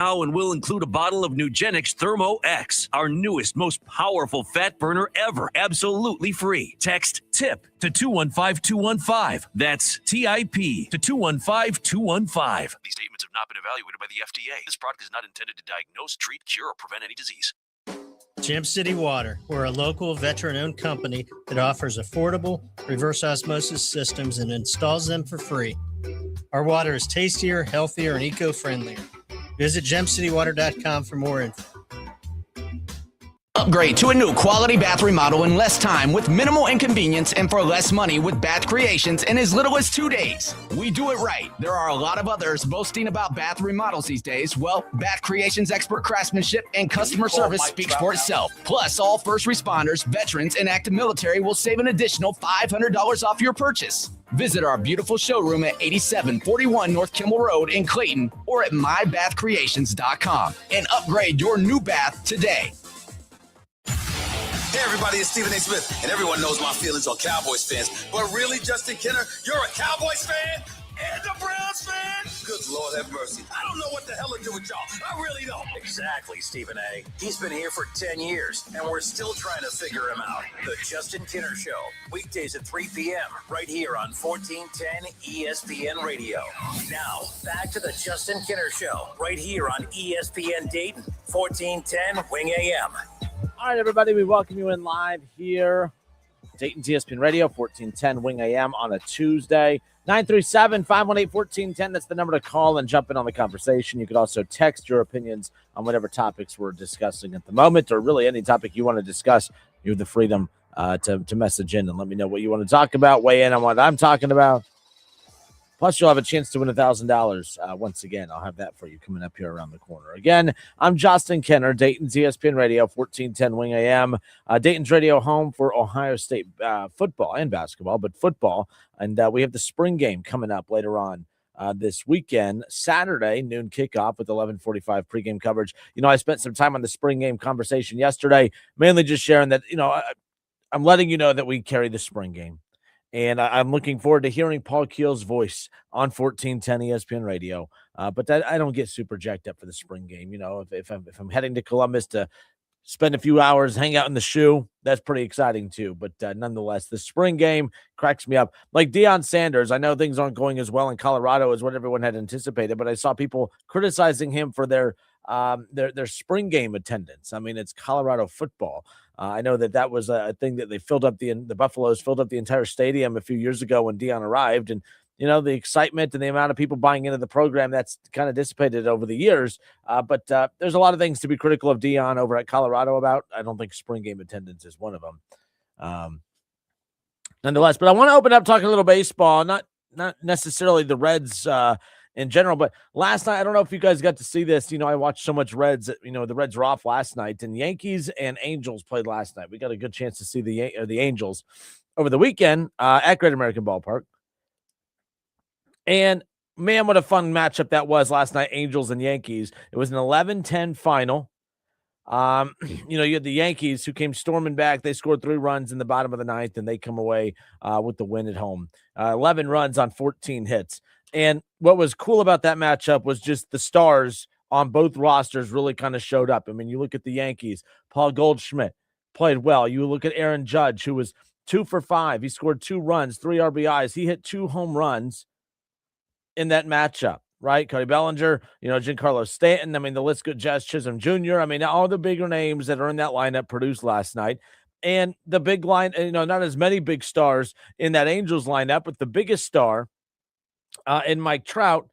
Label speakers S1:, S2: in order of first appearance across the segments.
S1: Now, and will include a bottle of Nugenix Thermo X, our newest, most powerful fat burner ever, absolutely free. Text TIP to 215215. That's TIP to 215215. These statements have not been evaluated by the FDA. This product is not intended to diagnose, treat, cure, or prevent any disease.
S2: Gem City Water. We're a local veteran-owned company that offers affordable reverse osmosis systems and installs them for free. Our water is tastier, healthier, and eco-friendlier. Visit gemcitywater.com for more info.
S3: Upgrade to a new quality bath remodel in less time with minimal inconvenience and for less money with Bath Creations in as little as 2 days. We do it right. There are a lot of others boasting about bath remodels these days. Well, Bath Creations' expert craftsmanship and customer service speaks for itself. Plus, all first responders, veterans, and active military will save an additional $500 off your purchase. Visit our beautiful showroom at 8741 North Kimmel Road in Clayton or at mybathcreations.com and upgrade your new bath today.
S4: Hey everybody, it's Stephen A. Smith, and everyone knows my feelings on Cowboys fans. But really, Justin Kenner, you're a Cowboys fan and a Browns fan? Good Lord have mercy. I don't know what the hell to do with y'all. I really don't.
S5: Exactly, Stephen A. He's been here for 10 years, and we're still trying to figure him out. The Justin Kenner Show, weekdays at 3 p.m., right here on 1410 ESPN Radio. Now, back to the Justin Kenner Show, right here on ESPN Dayton, 1410 Wing AM.
S6: All right, everybody, we welcome you in live here. Dayton's ESPN Radio, 1410 Wing AM on a Tuesday. 937-518-1410. That's the number to call and jump in on the conversation. You could also text your opinions on whatever topics we're discussing at the moment, or really any topic you want to discuss. You have the freedom to message in and let me know what you want to talk about. Weigh in on what I'm talking about. Plus, you'll have a chance to win $1,000. Once again, I'll have that for you coming up here around the corner. Again, I'm Justin Kenner, Dayton's ESPN Radio, 1410 Wing AM. Dayton's radio home for Ohio State football and basketball, but football. And we have the spring game coming up later on this weekend. Saturday, noon kickoff with 11:45 pregame coverage. You know, I spent some time on the spring game conversation yesterday, mainly just sharing that, you know, I'm letting you know that we carry the spring game. And I'm looking forward to hearing Paul Keel's voice on 1410 ESPN Radio. But that, I don't get super jacked up for the spring game. You know, if I'm heading to Columbus to spend a few hours, hang out in the shoe, that's pretty exciting too. But nonetheless, the spring game cracks me up. Like Deion Sanders, I know things aren't going as well in Colorado as what everyone had anticipated, but I saw people criticizing him for their spring game attendance. I mean, it's Colorado football. I know that was a thing that they filled up the Buffaloes filled up the entire stadium a few years ago when Deion arrived, and you know the excitement and the amount of people buying into the program that's kind of dissipated over the years. But there's a lot of things to be critical of Deion over at Colorado about. I don't think spring game attendance is one of them. Nonetheless, but I want to open up talking a little baseball, not necessarily the Reds in general, but last night, I don't know if you guys got to see this. You know, I watched so much Reds. You know, the Reds were off last night, and Yankees and Angels played last night. We got a good chance to see the Angels over the weekend at Great American Ballpark. And man, what a fun matchup that was last night, Angels and Yankees. It was an 11-10 final. You know, you had the Yankees who came storming back. They scored 3 runs in the bottom of the ninth, and they come away with the win at home. 11 runs on 14 hits. And what was cool about that matchup was just the stars on both rosters really kind of showed up. I mean, you look at the Yankees, Paul Goldschmidt played well. You look at Aaron Judge, who was 2 for 5. He scored 2 runs, 3 RBIs. He hit 2 home runs in that matchup, right? Cody Bellinger, you know, Giancarlo Stanton. I mean, the list goes, Jazz Chisholm Jr. I mean, all the bigger names that are in that lineup produced last night. And the big line, you know, not as many big stars in that Angels lineup, but the biggest star in Mike Trout,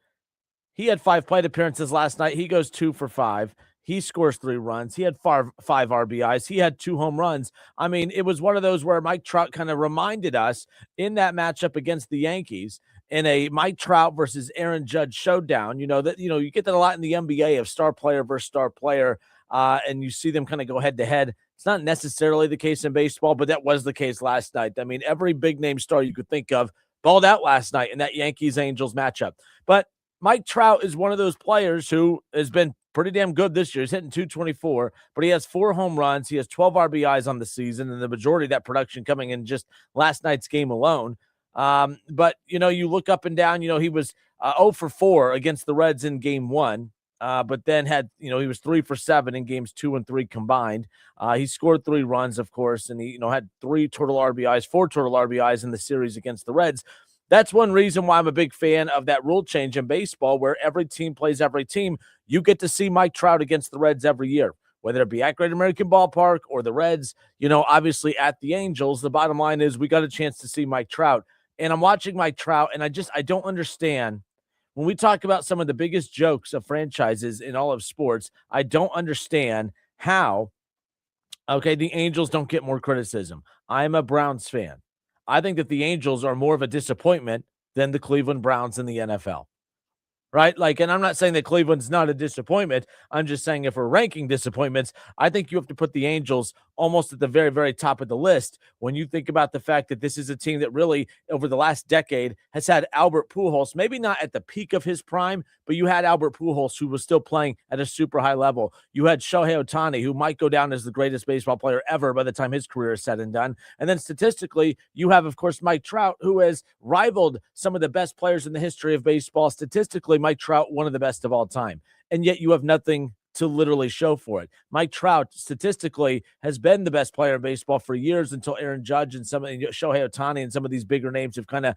S6: he had 5 plate appearances last night. He goes 2 for 5. He scores 3 runs. He had 5 RBIs. He had 2 home runs. I mean, it was one of those where Mike Trout kind of reminded us in that matchup against the Yankees in a Mike Trout versus Aaron Judge showdown. You know, that, you know, you get that a lot in the NBA of star player versus star player, and you see them kind of go head to head. It's not necessarily the case in baseball, but that was the case last night. I mean, every big name star you could think of balled out last night in that Yankees-Angels matchup. But Mike Trout is one of those players who has been pretty damn good this year. He's hitting 224, but he has 4 home runs. He has 12 RBIs on the season, and the majority of that production coming in just last night's game alone. But, you know, you look up and down, you know, he was 0 for 4 against the Reds in game 1. but then had, he was 3 for 7 in games 2 and 3 combined. He scored 3 runs, of course, and he, had 4 total RBIs in the series against the Reds. That's one reason why I'm a big fan of that rule change in baseball, where every team plays every team. You get to see Mike Trout against the Reds every year, whether it be at Great American Ballpark or the Reds, obviously at the Angels. The bottom line is we got a chance to see Mike Trout. And I'm watching Mike Trout, and I don't understand. When we talk about some of the biggest jokes of franchises in all of sports, I don't understand how, the Angels don't get more criticism. I'm a Browns fan. I think that the Angels are more of a disappointment than the Cleveland Browns in the NFL. Right? And I'm not saying that Cleveland's not a disappointment. I'm just saying if we're ranking disappointments, I think you have to put the Angels almost at the very, very top of the list when you think about the fact that this is a team that really, over the last decade, has had Albert Pujols, maybe not at the peak of his prime, but you had Albert Pujols, who was still playing at a super high level. You had Shohei Ohtani, who might go down as the greatest baseball player ever by the time his career is said and done. And then statistically, you have, of course, Mike Trout, who has rivaled some of the best players in the history of baseball. Statistically, Mike Trout, one of the best of all time. And yet you have nothing to literally show for it. Mike Trout statistically has been the best player in baseball for years until Aaron Judge and Shohei Ohtani and some of these bigger names have kind of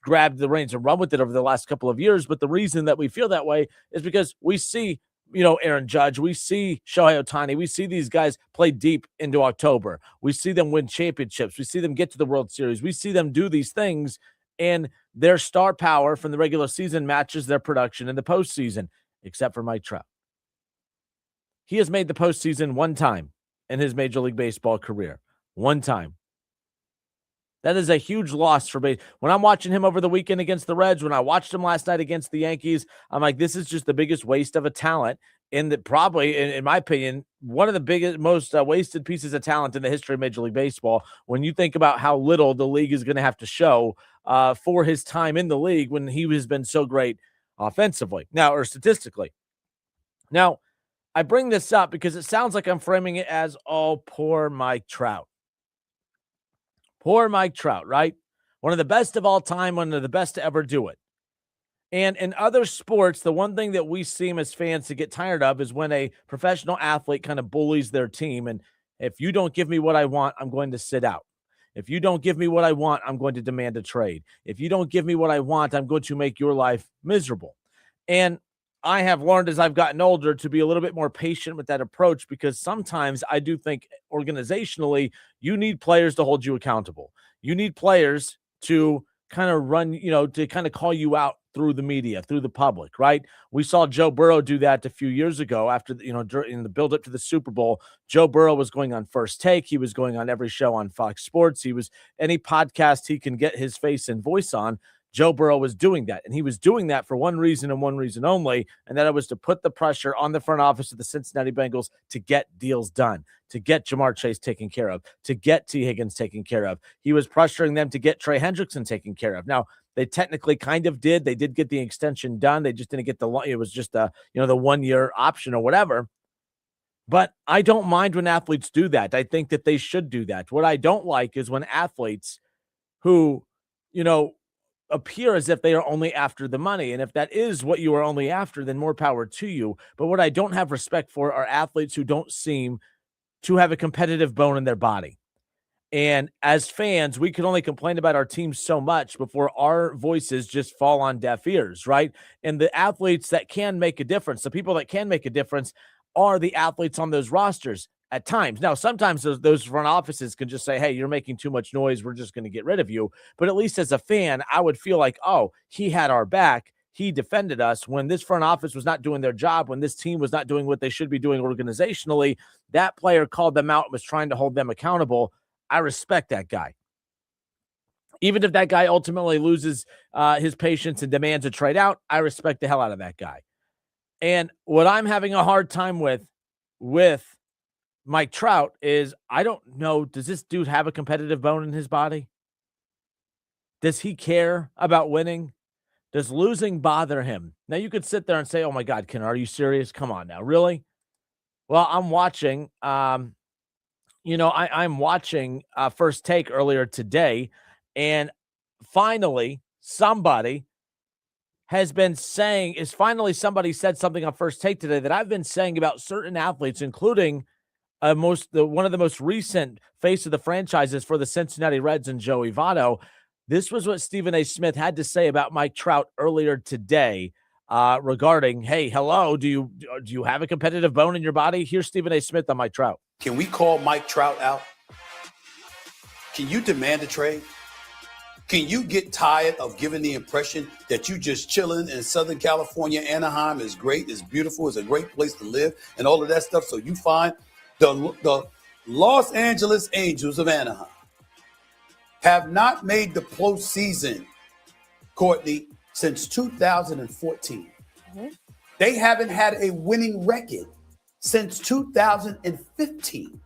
S6: grabbed the reins and run with it over the last couple of years. But the reason that we feel that way is because we see, Aaron Judge, we see Shohei Ohtani, we see these guys play deep into October. We see them win championships. We see them get to the World Series. We see them do these things, and their star power from the regular season matches their production in the postseason, except for Mike Trout. He has made the postseason one time in his Major League Baseball career. One time. That is a huge loss for baseball. When I'm watching him over the weekend against the Reds, when I watched him last night against the Yankees, I'm like, this is just the biggest waste of a talent. And that probably, in my opinion, one of the biggest, most wasted pieces of talent in the history of Major League Baseball. When you think about how little the league is going to have to show for his time in the league when he has been so great offensively or statistically. Now, I bring this up because it sounds like I'm framing it as, oh, poor Mike Trout. Poor Mike Trout, right? One of the best of all time, one of the best to ever do it. And in other sports, the one thing that we seem as fans to get tired of is when a professional athlete kind of bullies their team. And if you don't give me what I want, I'm going to sit out. If you don't give me what I want, I'm going to demand a trade. If you don't give me what I want, I'm going to make your life miserable. And I have learned as I've gotten older to be a little bit more patient with that approach, because sometimes I do think organizationally, you need players to hold you accountable. You need players to kind of run, to kind of call you out through the media, through the public, right? We saw Joe Burrow do that a few years ago after, during the build up to the Super Bowl. Joe Burrow was going on First Take. He was going on every show on Fox Sports. He was any podcast he can get his face and voice on. Joe Burrow was doing that, and he was doing that for one reason and one reason only, and that it was to put the pressure on the front office of the Cincinnati Bengals to get deals done, to get Jamar Chase taken care of, to get T. Higgins taken care of. He was pressuring them to get Trey Hendrickson taken care of. Now, they technically kind of did. They did get the extension done. They just didn't get it was just the 1-year option or whatever. But I don't mind when athletes do that. I think that they should do that. What I don't like is when athletes who, appear as if they are only after the money. And if that is what you are only after, then more power to you. But what I don't have respect for are athletes who don't seem to have a competitive bone in their body. And as fans, we can only complain about our team so much before our voices just fall on deaf ears, right? And the athletes that can make a difference, the people that can make a difference, are the athletes on those rosters at times. Now, sometimes those front offices can just say, hey, you're making too much noise. We're just going to get rid of you. But at least as a fan, I would feel like, oh, he had our back. He defended us when this front office was not doing their job, when this team was not doing what they should be doing organizationally. That player called them out and was trying to hold them accountable. I respect that guy. Even if that guy ultimately loses his patience and demands a trade out, I respect the hell out of that guy. And what I'm having a hard time with Mike Trout is, I don't know, does this dude have a competitive bone in his body? Does he care about winning? Does losing bother him? Now, you could sit there and say, oh my God, Ken, are you serious? Come on now, really? Well, I'm watching, I'm watching First Take earlier today, and finally somebody has been saying is finally somebody said something on First Take today that I've been saying about certain athletes, including one of the most recent face of the franchises for the Cincinnati Reds and Joey Votto. This was what Stephen A. Smith had to say about Mike Trout earlier today regarding, hey, hello, do you have a competitive bone in your body? Here's Stephen A. Smith on Mike Trout.
S4: Can we call Mike Trout out? Can you demand a trade? Can you get tired of giving the impression that you just chilling in Southern California? Anaheim is great, it's beautiful, it's a great place to live, and all of that stuff. So you find the Los Angeles Angels of Anaheim have not made the postseason, Courtney, since 2014. Mm-hmm. They haven't had a winning record since 2015.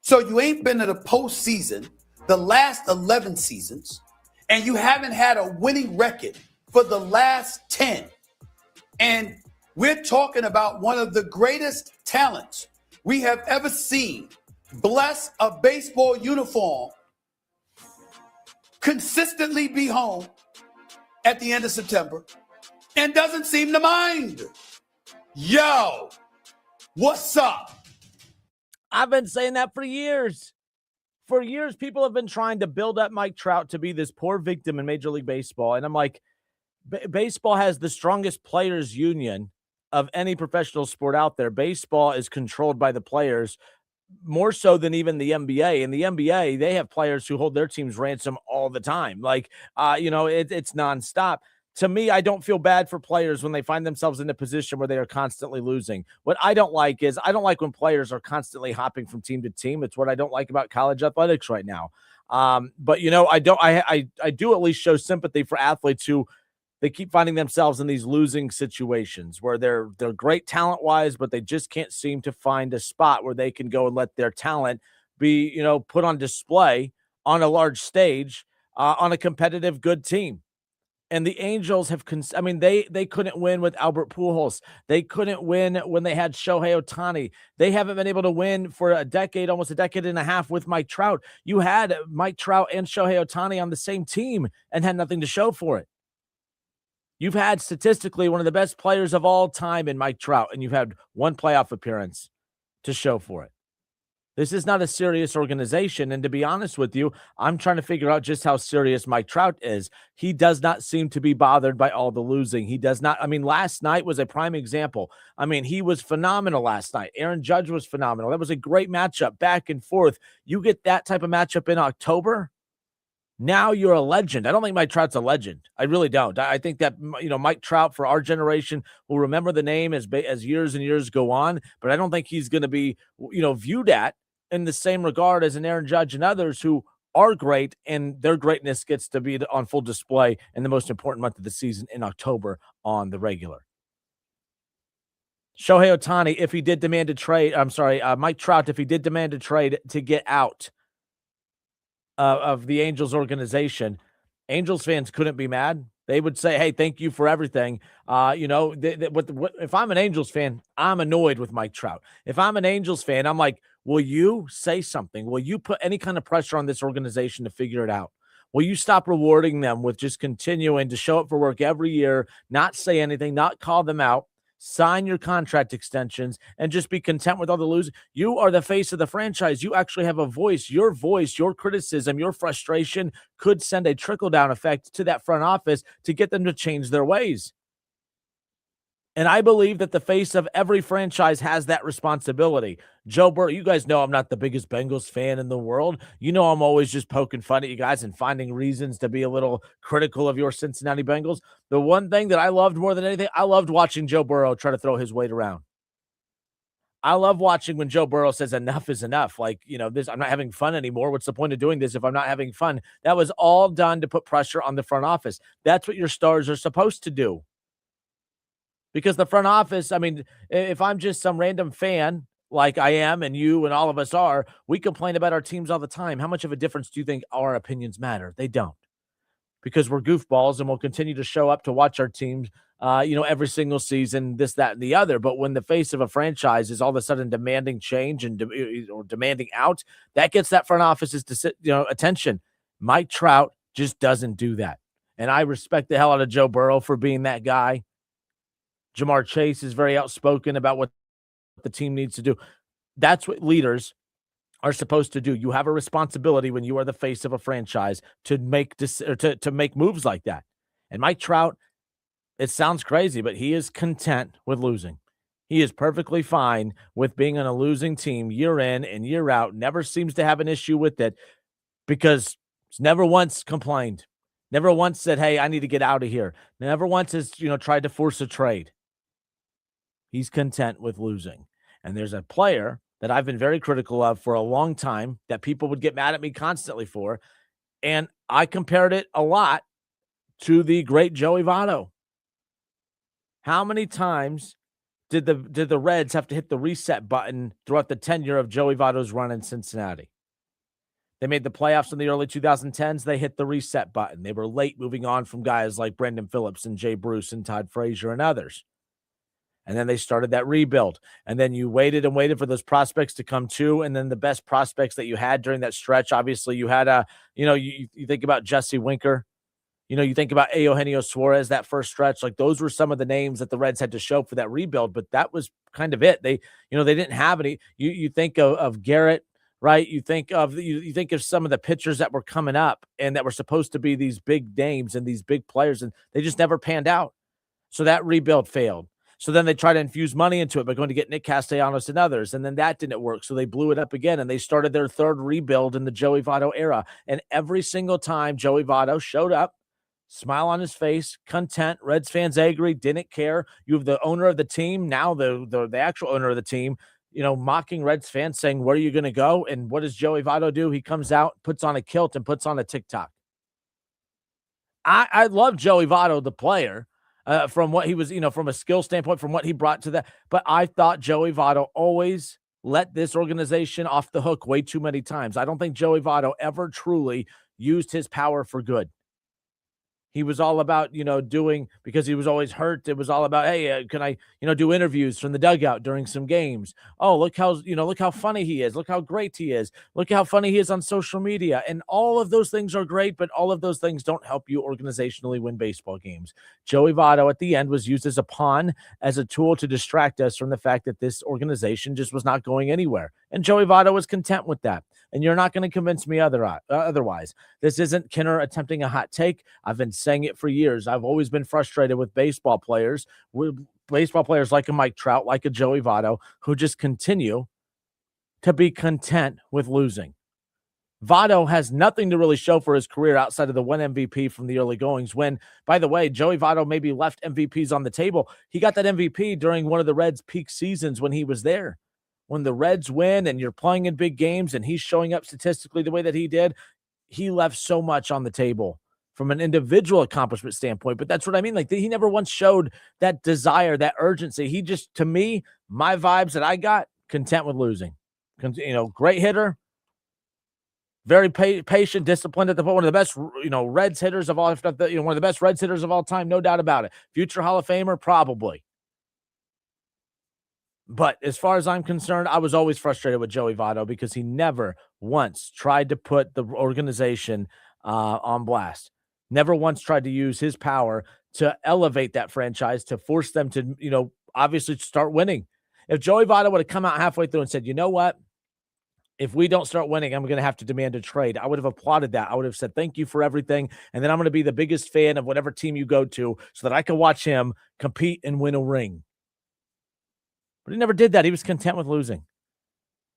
S4: So you ain't been to the postseason the last 11 seasons, and you haven't had a winning record for the last 10. And we're talking about one of the greatest talents we have ever seen bless a baseball uniform, consistently be home at the end of September, and doesn't seem to mind. Yo, what's up?
S6: I've been saying that for years. For years, people have been trying to build up Mike Trout to be this poor victim in Major League Baseball. And I'm like, baseball has the strongest players union of any professional sport out there. Baseball is controlled by the players more so than even the NBA. In the NBA, they have players who hold their teams ransom all the time. Like, it's nonstop. To me, I don't feel bad for players when they find themselves in a position where they are constantly losing. What I don't like is I don't like when players are constantly hopping from team to team. It's what I don't like about college athletics right now. But I do at least show sympathy for athletes who they keep finding themselves in these losing situations where they're great talent-wise, but they just can't seem to find a spot where they can go and let their talent be, put on display on a large stage on a competitive, good team. And the Angels have, they couldn't win with Albert Pujols. They couldn't win when they had Shohei Ohtani. They haven't been able to win for a decade, almost a decade and a half with Mike Trout. You had Mike Trout and Shohei Ohtani on the same team and had nothing to show for it. You've had statistically one of the best players of all time in Mike Trout, and you've had one playoff appearance to show for it. This is not a serious organization, and to be honest with you, I'm trying to figure out just how serious Mike Trout is. He does not seem to be bothered by all the losing. He does not. Last night was a prime example. He was phenomenal last night. Aaron Judge was phenomenal. That was a great matchup, back and forth. You get that type of matchup in October, now you're a legend. I don't think Mike Trout's a legend. I really don't. I think that, Mike Trout for our generation will remember the name as years and years go on, but I don't think he's going to be, viewed at in the same regard as an Aaron Judge and others who are great, and their greatness gets to be on full display in the most important month of the season in October on the regular. Shohei Ohtani, if he did demand a trade, Mike Trout, if he did demand a trade to get out of the Angels organization, Angels fans couldn't be mad. They would say, hey, thank you for everything. If I'm an Angels fan, I'm annoyed with Mike Trout. If I'm an Angels fan, I'm like, will you say something? Will you put any kind of pressure on this organization to figure it out? Will you stop rewarding them with just continuing to show up for work every year, not say anything, not call them out, sign your contract extensions, and just be content with all the losing? You are the face of the franchise. You actually have a voice. Your criticism, your frustration could send a trickle-down effect to that front office to get them to change their ways. And I believe that the face of every franchise has that responsibility. Joe Burrow, you guys know I'm not the biggest Bengals fan in the world. You know I'm always just poking fun at you guys and finding reasons to be a little critical of your Cincinnati Bengals. The one thing that I loved more than anything, I loved watching Joe Burrow try to throw his weight around. I love watching when Joe Burrow says enough is enough. Like, I'm not having fun anymore. What's the point of doing this if I'm not having fun? That was all done to put pressure on the front office. That's what your stars are supposed to do. Because the front office, if I'm just some random fan like I am and you and all of us are, we complain about our teams all the time. How much of a difference do you think our opinions matter? They don't. Because we're goofballs and we'll continue to show up to watch our teams, every single season, this, that, and the other. But when the face of a franchise is all of a sudden demanding change or demanding out, that gets that front office's attention. Mike Trout just doesn't do that. And I respect the hell out of Joe Burrow for being that guy. Jamar Chase is very outspoken about what the team needs to do. That's what leaders are supposed to do. You have a responsibility when you are the face of a franchise to make to make moves like that. And Mike Trout, it sounds crazy, but he is content with losing. He is perfectly fine with being on a losing team year in and year out, never seems to have an issue with it because he's never once complained, never once said, hey, I need to get out of here. Never once has, tried to force a trade. He's content with losing. And there's a player that I've been very critical of for a long time that people would get mad at me constantly for. And I compared it a lot to the great Joey Votto. How many times did the Reds have to hit the reset button throughout the tenure of Joey Votto's run in Cincinnati? They made the playoffs in the early 2010s. They hit the reset button. They were late moving on from guys like Brendan Phillips and Jay Bruce and Todd Frazier and others. And then they started that rebuild. And then you waited and waited for those prospects to come to. And then the best prospects that you had during that stretch, obviously you had you think about Jesse Winker. You think about Eugenio Suarez, that first stretch. Like those were some of the names that the Reds had to show for that rebuild. But that was kind of it. They didn't have any. You think of Garrett, right? You think of some of the pitchers that were coming up and that were supposed to be these big names and these big players, and they just never panned out. So that rebuild failed. So then they tried to infuse money into it by going to get Nick Castellanos and others, and then that didn't work. So they blew it up again, and they started their third rebuild in the Joey Votto era. And every single time Joey Votto showed up, smile on his face, content, Reds fans angry, didn't care. You have the owner of the team, now the actual owner of the team, mocking Reds fans, saying, where are you going to go? And what does Joey Votto do? He comes out, puts on a kilt, and puts on a TikTok. I love Joey Votto, the player. From what he was, from a skill standpoint, from what he brought to that. But I thought Joey Votto always let this organization off the hook way too many times. I don't think Joey Votto ever truly used his power for good. He was all about, doing, because he was always hurt. It was all about, hey, can I, do interviews from the dugout during some games? Oh, look how funny he is. Look how great he is. Look how funny he is on social media. And all of those things are great, but all of those things don't help you organizationally win baseball games. Joey Votto at the end was used as a pawn, as a tool to distract us from the fact that this organization just was not going anywhere. And Joey Votto was content with that. And you're not going to convince me otherwise. This isn't Kinner attempting a hot take. I've been saying it for years. I've always been frustrated with baseball players like a Mike Trout, like a Joey Votto, who just continue to be content with losing. Votto has nothing to really show for his career outside of the one MVP from the early goings when, by the way, Joey Votto maybe left MVPs on the table. He got that MVP during one of the Reds' peak seasons when he was there. When the Reds win and you're playing in big games and he's showing up statistically the way that he did, he left so much on the table from an individual accomplishment standpoint. But that's what I mean. Like, he never once showed that desire, that urgency. He just, to me, my vibes that I got, content with losing. Great hitter, very patient, disciplined at the point. One of the best, Reds hitters of all, if not one of the best Reds hitters of all time, no doubt about it. Future Hall of Famer, probably. But as far as I'm concerned, I was always frustrated with Joey Votto because he never once tried to put the organization on blast. Never once tried to use his power to elevate that franchise, to force them to, obviously start winning. If Joey Votto would have come out halfway through and said, you know what? If we don't start winning, I'm going to have to demand a trade. I would have applauded that. I would have said, thank you for everything. And then I'm going to be the biggest fan of whatever team you go to so that I can watch him compete and win a ring. But he never did that. He was content with losing.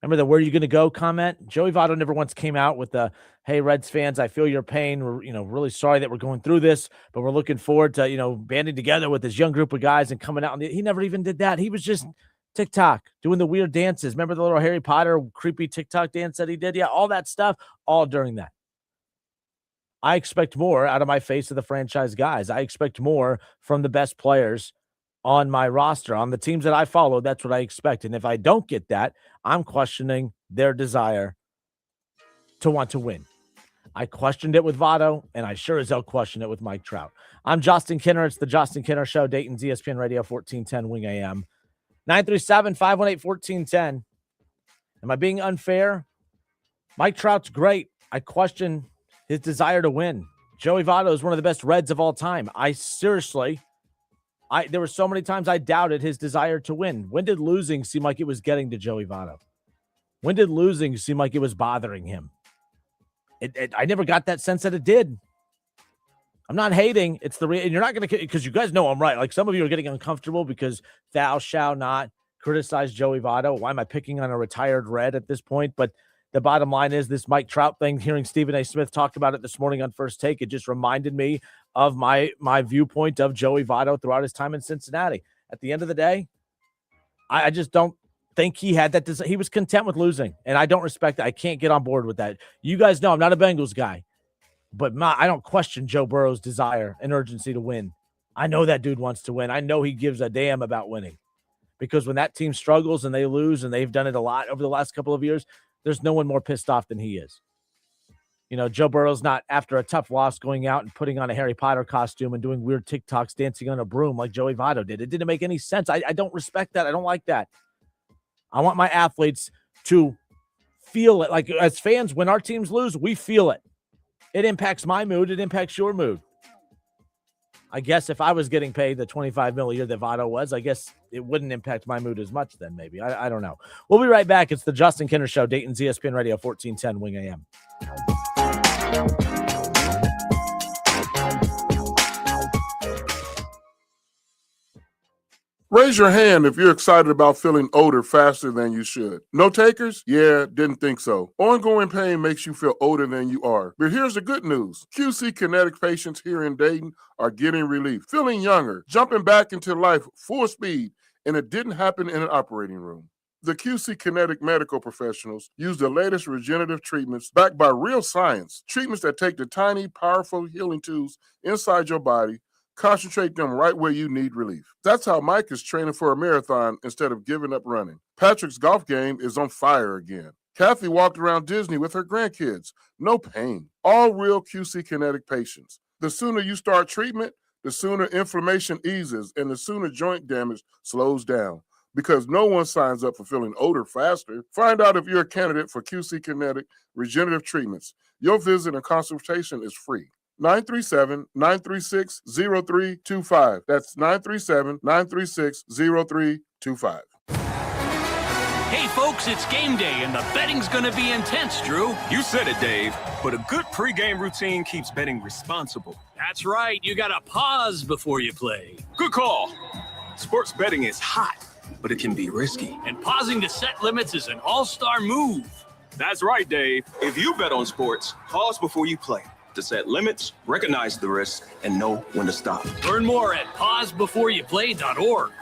S6: Remember the "where are you going to go" comment? Joey Votto never once came out with the, hey, Reds fans, I feel your pain. We're, really sorry that we're going through this, but we're looking forward to, banding together with this young group of guys and coming out. He never even did that. He was just TikTok, doing the weird dances. Remember the little Harry Potter creepy TikTok dance that he did? Yeah, all that stuff, all during that. I expect more out of my face of the franchise guys. I expect more from the best players on my roster, on the teams that I follow. That's what I expect. And if I don't get that, I'm questioning their desire to want to win. I questioned it with Votto, and I sure as hell questioned it with Mike Trout. I'm Justin Kinner. It's the Justin Kinner Show, Dayton's ESPN Radio, 1410 Wing AM. 937-518-1410. Am I being unfair? Mike Trout's great. I question his desire to win. Joey Votto is one of the best Reds of all time. There were so many times I doubted his desire to win. When did losing seem like it was getting to Joey Votto? When did losing seem like it was bothering him? I never got that sense that it did. I'm not hating. It's and you're not going to, because you guys know I'm right. Like, some of you are getting uncomfortable because thou shall not criticize Joey Votto. Why am I picking on a retired Red at this point? But the bottom line is this Mike Trout thing, hearing Stephen A. Smith talk about it this morning on First Take, it just reminded me of my viewpoint of Joey Votto throughout his time in Cincinnati. At the end of the day, I just don't think he had that. He was content with losing, and I don't respect that. I can't get on board with that. You guys know I'm not a Bengals guy, but I don't question Joe Burrow's desire and urgency to win. I know that dude wants to win. I know he gives a damn about winning, because when that team struggles and they lose, and they've done it a lot over the last couple of years, there's no one more pissed off than he is. You know, Joe Burrow's not, after a tough loss, going out and putting on a Harry Potter costume and doing weird TikToks dancing on a broom like Joey Votto did. It didn't make any sense. I don't respect that. I don't like that. I want my athletes to feel it. Like, as fans, when our teams lose, we feel it. It impacts my mood. It impacts your mood. I guess if I was getting paid the $25 million a year that Votto was, I guess it wouldn't impact my mood as much then, maybe. I don't know. We'll be right back. It's the Justin Kinner Show, Dayton's ESPN Radio, 1410 Wing AM.
S7: Raise your hand if you're excited about feeling older faster than you should. No takers? Yeah, didn't think so. Ongoing pain makes you feel older than you are. But here's the good news. QC Kinetic patients here in Dayton are getting relief, feeling younger, jumping back into life full speed, and it didn't happen in an operating room. The QC Kinetic medical professionals use the latest regenerative treatments backed by real science, treatments that take the tiny, powerful healing tools inside your body, concentrate them right where you need relief. That's how Mike is training for a marathon instead of giving up running. Patrick's golf game is on fire again. Kathy walked around Disney with her grandkids. No pain. All real QC Kinetic patients. The sooner you start treatment, the sooner inflammation eases and the sooner joint damage slows down. Because no one signs up for feeling older faster. Find out if you're a candidate for QC Kinetic regenerative treatments. Your visit and consultation is free. 937-936-0325. That's 937-936-0325.
S8: Hey, folks, it's game day, and the betting's going to be intense, Drew.
S9: You said it, Dave. But a good pregame routine keeps betting responsible.
S8: That's right. You got to pause before you play.
S9: Good call. Sports betting is hot, but it can be risky.
S8: And pausing to set limits is an all-star move.
S9: That's right, Dave. If you bet on sports, pause before you play to set limits, recognize the risks, and know when to stop.
S8: Learn more at pausebeforeyouplay.org.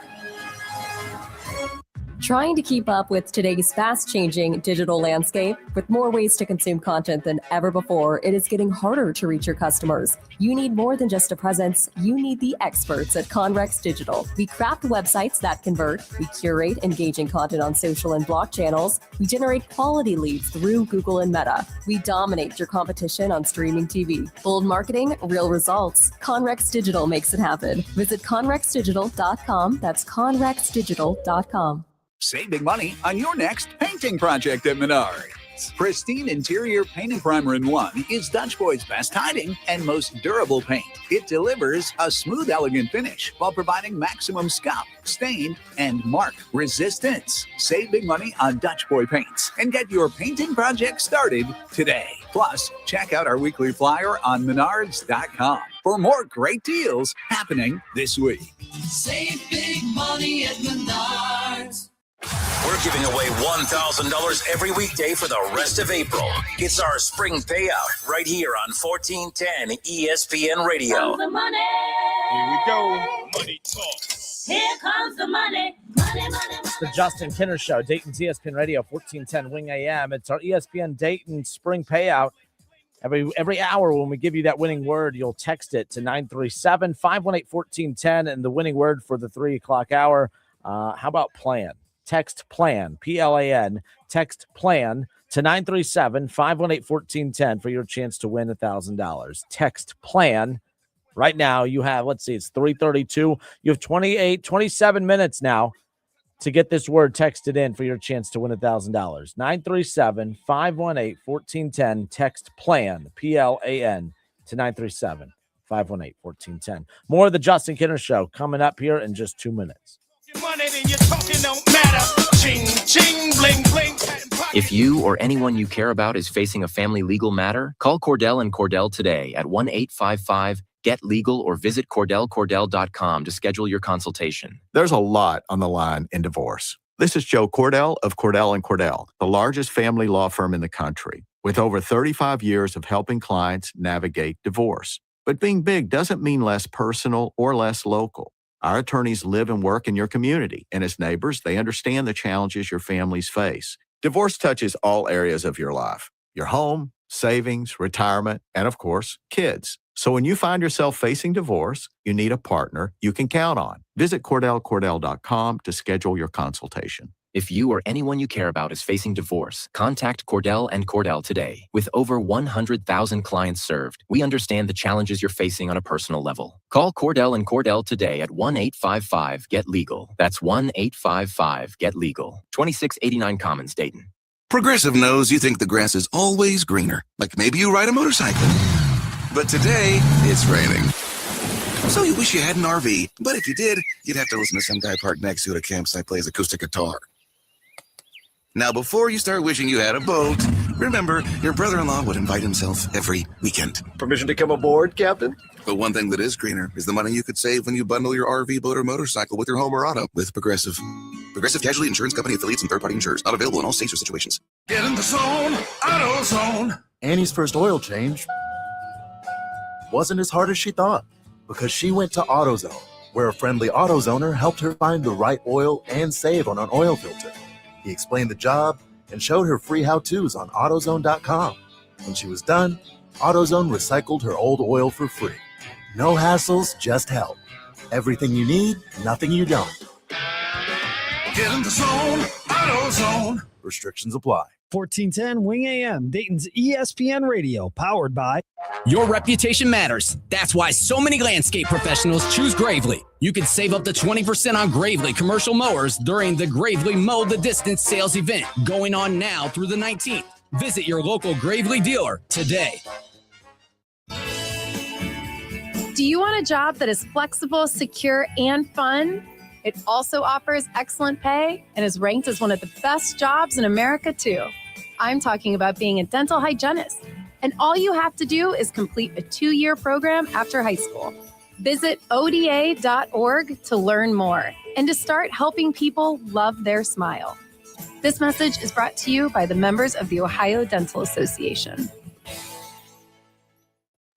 S10: Trying to keep up with today's fast-changing digital landscape? With more ways to consume content than ever before, it is getting harder to reach your customers. You need more than just a presence. You need the experts at Conrex Digital. We craft websites that convert. We curate engaging content on social and blog channels. We generate quality leads through Google and Meta. We dominate your competition on streaming TV. Bold marketing, real results. Conrex Digital makes it happen. Visit conrexdigital.com. That's conrexdigital.com.
S11: Save big money on your next painting project at Menards. Pristine interior paint and primer in one is Dutch Boy's best hiding and most durable paint. It delivers a smooth, elegant finish while providing maximum scuff, stain, and mark resistance. Save big money on Dutch Boy paints and get your painting project started today. Plus, check out our weekly flyer on Menards.com for more great deals happening this week.
S12: Save big money at Menards.
S5: We're giving away $1,000 every weekday for the rest of April. It's our spring payout right here on 1410 ESPN Radio.
S12: Comes the money.
S9: Here we go. Money talk.
S12: Here comes the money. Money, money, money.
S6: The Justin Kinner Show, Dayton's ESPN Radio, 1410 Wing AM. It's our ESPN Dayton spring payout. Every hour when we give you that winning word, you'll text it to 937-518-1410, and the winning word for the 3 o'clock hour, how about plan? Text PLAN, P-L-A-N, text PLAN to 937-518-1410 for your chance to win $1,000. Text PLAN. Right now, you have, let's see, it's 3:32. You have 27 minutes now to get this word texted in for your chance to win $1,000. 937-518-1410, text PLAN, P-L-A-N, to 937-518-1410. More of the Justin Kinner Show coming up here in just 2 minutes.
S13: If you or anyone you care about is facing a family legal matter, call Cordell and Cordell today at 1-855-GET-LEGAL or visit CordellCordell.com to schedule your consultation.
S14: There's a lot on the line in divorce. This is Joe Cordell of Cordell & Cordell, the largest family law firm in the country, with over 35 years of helping clients navigate divorce. But being big doesn't mean less personal or less local. Our attorneys live and work in your community, and as neighbors, they understand the challenges your families face. Divorce touches all areas of your life: your home, savings, retirement, and of course, kids. So when you find yourself facing divorce, you need a partner you can count on. Visit CordellCordell.com to schedule your consultation.
S13: If you or anyone you care about is facing divorce, contact Cordell and Cordell today. With over 100,000 clients served, we understand the challenges you're facing on a personal level. Call Cordell and Cordell today at 1-855-GET-LEGAL. That's 1-855-GET-LEGAL. 2689 Commons, Dayton.
S4: Progressive knows you think the grass is always greener, like maybe you ride a motorcycle. But today, it's raining. So you wish you had an RV, but if you did, you'd have to listen to some guy parked next to you at a campsite plays acoustic guitar. Now, before you start wishing you had a boat, remember, your brother-in-law would invite himself every weekend.
S15: Permission to come aboard, Captain?
S4: But one thing that is greener is the money you could save when you bundle your RV, boat, or motorcycle with your home or auto with Progressive. Progressive Casualty Insurance Company affiliates and third-party insurers. Not available in all states or situations.
S12: Get in the zone, AutoZone.
S15: Annie's first oil change wasn't as hard as she thought because she went to AutoZone, where a friendly AutoZoner helped her find the right oil and save on an oil filter. He explained the job and showed her free how-tos on AutoZone.com. When she was done, AutoZone recycled her old oil for free. No hassles, just help. Everything you need, nothing you don't.
S12: Get in the zone, AutoZone.
S15: Restrictions apply.
S16: 1410 Wing AM, Dayton's ESPN Radio, powered by...
S17: Your reputation matters. That's why so many landscape professionals choose Gravely. You can save up to 20% on Gravely commercial mowers during the Gravely Mow the Distance sales event going on now through the 19th. Visit your local Gravely dealer today.
S18: Do you want a job that is flexible, secure, and fun? It also offers excellent pay and is ranked as one of the best jobs in America, too. I'm talking about being a dental hygienist. And all you have to do is complete a 2-year program after high school. Visit ODA.org to learn more and to start helping people love their smile. This message is brought to you by the members of the Ohio Dental Association.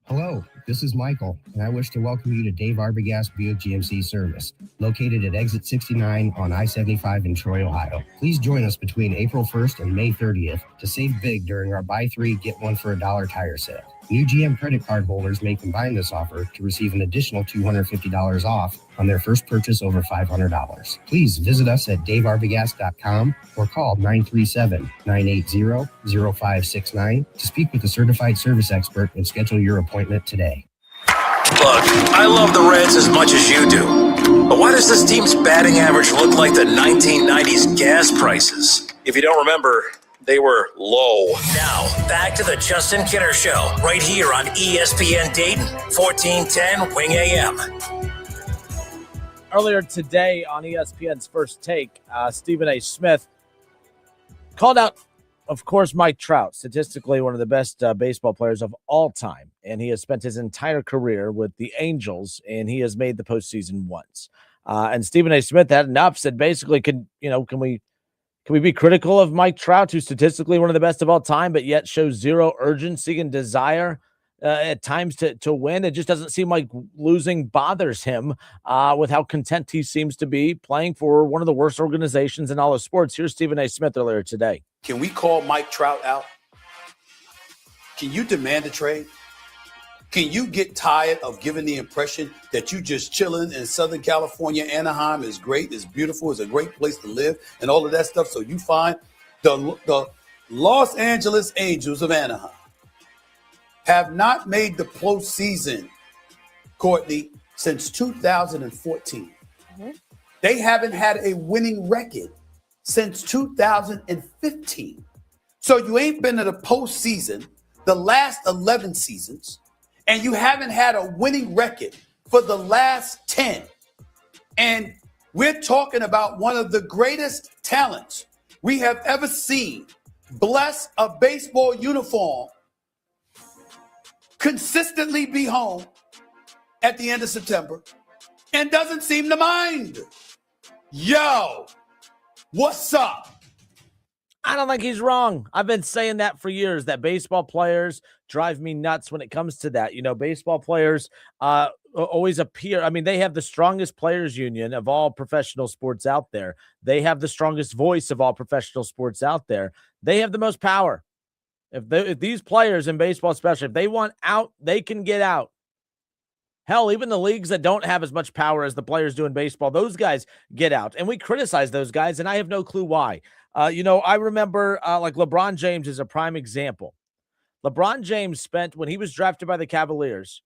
S19: Hello, this is Michael, and I wish to welcome you to Dave Arbogast Buick GMC service, located at exit 69 on I-75 in Troy, Ohio. Please join us between April 1st and May 30th to save big during our buy 3, get 1 for $1 tire sale. New GM credit card holders may combine this offer to receive an additional $250 off on their first purchase over $500. Please visit us at davearbogast.com or call 937-980-0569 to speak with a certified service expert and schedule your appointment today.
S5: Look, I love the Reds as much as you do. But why does this team's batting average look like the 1990s gas prices? If you don't remember, they were low. Now, back to the Justin Kinner Show, right here on ESPN Dayton, 1410 Wing AM.
S6: Earlier today on ESPN's First Take, Stephen A. Smith called out, of course, Mike Trout, statistically one of the best baseball players of all time. And he has spent his entire career with the Angels, and he has made the postseason once. And Stephen A. Smith had enough, said basically, can we be critical of Mike Trout, who's statistically one of the best of all time, but yet shows zero urgency and desire at times to win? It just doesn't seem like losing bothers him with how content he seems to be playing for one of the worst organizations in all of sports. Here's Stephen A. Smith earlier today.
S20: Can we call Mike Trout out? Can you demand a trade? Can you get tired of giving the impression that you just chilling in Southern California? Anaheim is great, is beautiful, is a great place to live, and all of that stuff. So you find the Los Angeles Angels of Anaheim have not made the postseason, Courtney, since 2014. Mm-hmm. They haven't had a winning record since 2015. So you ain't been to the postseason the last 11 seasons. and you haven't had a winning record for the last 10. And we're talking about one of the greatest talents we have ever seen bless a baseball uniform, consistently be home at the end of September, and doesn't seem to mind. Yo, what's up?
S6: I don't think he's wrong. I've been saying that for years, that baseball players drive me nuts when it comes to that. You know, baseball players always appear. I mean, they have the strongest players union of all professional sports out there. They have the strongest voice of all professional sports out there. They have the most power. If these players in baseball, especially, if they want out, they can get out. Hell, even the leagues that don't have as much power as the players do in baseball, those guys get out. And we criticize those guys, and I have no clue why. I remember like LeBron James is a prime example. LeBron James spent, when he was drafted by the Cavaliers,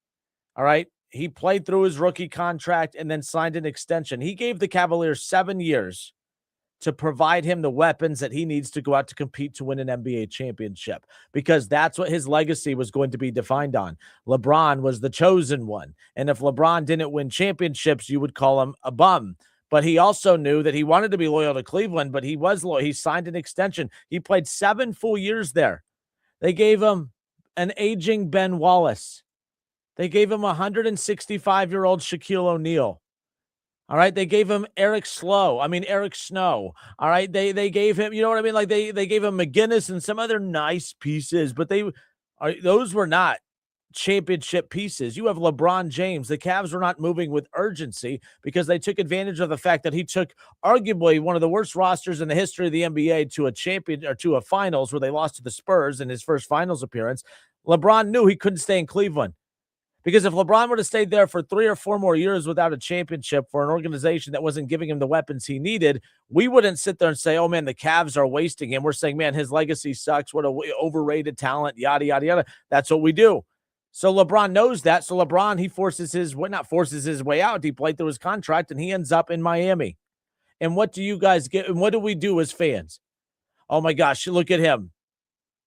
S6: all right, he played through his rookie contract and then signed an extension. He gave the Cavaliers 7 years to provide him the weapons that he needs to go out to compete to win an NBA championship, because that's what his legacy was going to be defined on. LeBron was the chosen one. And if LeBron didn't win championships, you would call him a bum. But he also knew that he wanted to be loyal to Cleveland, but he was loyal. He signed an extension. He played 7 full years there. They gave him an aging Ben Wallace. They gave him a 165-year-old Shaquille O'Neal. All right, they gave him Eric Snow. All right, they gave him, you know what I mean? Like they gave him McGinnis and some other nice pieces, but those were not championship pieces. You have LeBron James. The Cavs were not moving with urgency because they took advantage of the fact that he took arguably one of the worst rosters in the history of the NBA to a champion or to a finals where they lost to the Spurs in his first finals appearance. LeBron knew he couldn't stay in Cleveland, because if LeBron would have stayed there for 3 or 4 more years without a championship for an organization that wasn't giving him the weapons he needed, we wouldn't sit there and say, oh man, the Cavs are wasting him. We're saying, man, his legacy sucks. What a overrated talent, yada, yada, yada. That's what we do. So LeBron knows that. So LeBron, he forces his way out. He played through his contract and he ends up in Miami. And what do you guys get? And what do we do as fans? Oh my gosh, look at him.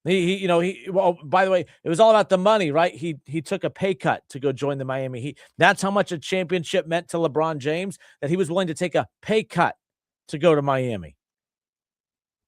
S6: Well, by the way, it was all about the money, right? He took a pay cut to go join the Miami. That's how much a championship meant to LeBron James, that he was willing to take a pay cut to go to Miami.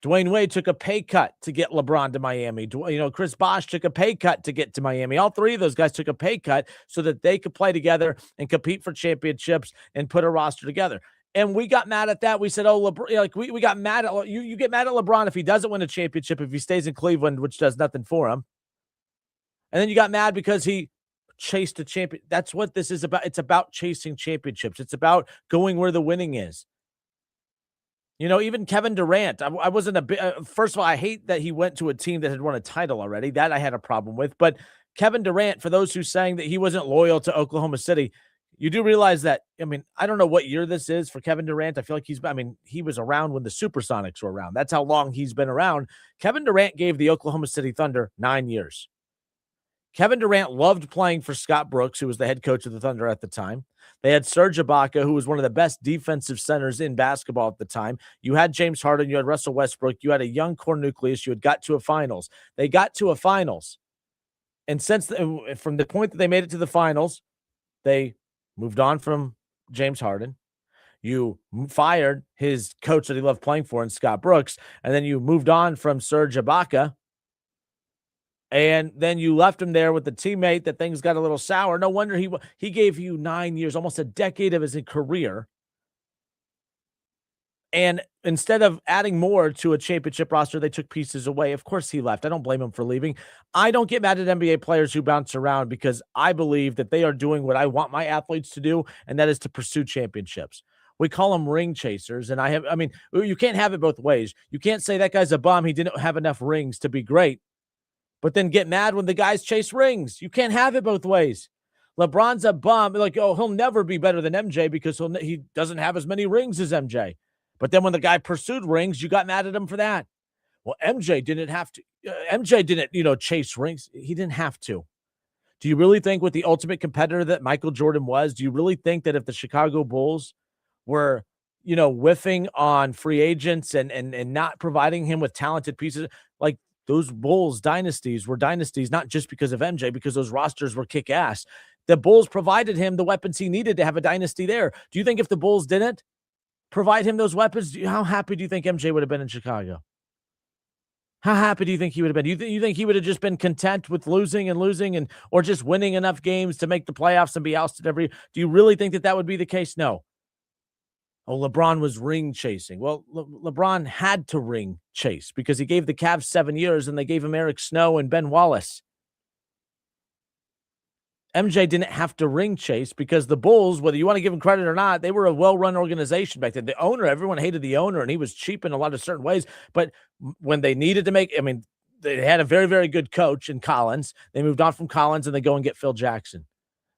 S6: Dwayne Wade took a pay cut to get LeBron to Miami. Chris Bosh took a pay cut to get to Miami. All 3 of those guys took a pay cut so that they could play together and compete for championships and put a roster together. And we got mad at that. We said, oh, LeBron, we got mad at you. You get mad at LeBron if he doesn't win a championship, if he stays in Cleveland, which does nothing for him. And then you got mad because he chased a champion. That's what this is about. It's about chasing championships. It's about going where the winning is. Even Kevin Durant, I wasn't a bit, first of all, I hate that he went to a team that had won a title already. That I had a problem with. But Kevin Durant, for those who saying that he wasn't loyal to Oklahoma City, you do realize that, I don't know what year this is for Kevin Durant. I feel like he was around when the Supersonics were around. That's how long he's been around. Kevin Durant gave the Oklahoma City Thunder 9 years. Kevin Durant loved playing for Scott Brooks, who was the head coach of the Thunder at the time. They had Serge Ibaka, who was one of the best defensive centers in basketball at the time. You had James Harden. You had Russell Westbrook. You had a young core nucleus. You had got to a finals. They got to a finals. And from the point that they made it to the finals, they moved on from James Harden. You fired his coach that he loved playing for in Scott Brooks. And then you moved on from Serge Ibaka. And then you left him there with the teammate that things got a little sour. No wonder he gave you 9 years, almost a decade of his career. And instead of adding more to a championship roster, they took pieces away. Of course he left. I don't blame him for leaving. I don't get mad at NBA players who bounce around, because I believe that they are doing what I want my athletes to do, and that is to pursue championships. We call them ring chasers. And you can't have it both ways. You can't say that guy's a bum. He didn't have enough rings to be great, but then get mad when the guys chase rings. You can't have it both ways. LeBron's a bum. He'll never be better than MJ because he doesn't have as many rings as MJ. But then when the guy pursued rings, you got mad at him for that. Well, MJ didn't have to. MJ didn't, chase rings. He didn't have to. Do you really think with the ultimate competitor that Michael Jordan was, do you really think that if the Chicago Bulls were, whiffing on free agents and not providing him with talented pieces, like Those Bulls dynasties were dynasties not just because of MJ, because those rosters were kick-ass. The Bulls provided him the weapons he needed to have a dynasty there. Do you think if the Bulls didn't provide him those weapons, how happy do you think MJ would have been in Chicago? How happy do you think he would have been? You think he would have just been content with losing and or just winning enough games to make the playoffs and be ousted every? Do you really think that would be the case? No. Oh, LeBron was ring chasing. Well, LeBron had to ring chase because he gave the Cavs 7 years and they gave him Eric Snow and Ben Wallace. MJ didn't have to ring chase because the Bulls, whether you want to give him credit or not, they were a well-run organization back then. The owner, everyone hated the owner, and he was cheap in a lot of certain ways. But when they needed to make, they had a very, very good coach in Collins. They moved on from Collins, and they go and get Phil Jackson.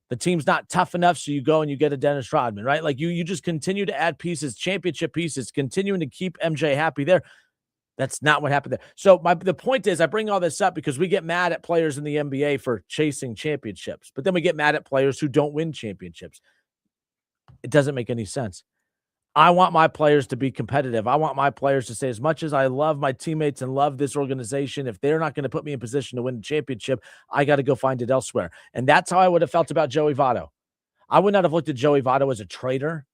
S6: The team's not tough enough, so you go and you get a Dennis Rodman, right? Like you just continue to add pieces, championship pieces, continuing to keep MJ happy there. That's not what happened there. So the point is, I bring all this up because we get mad at players in the NBA for chasing championships, but then we get mad at players who don't win championships. It doesn't make any sense. I want my players to be competitive. I want my players to say, as much as I love my teammates and love this organization, if they're not going to put me in position to win a championship, I got to go find it elsewhere. And that's how I would have felt about Joey Votto. I would not have looked at Joey Votto as a traitor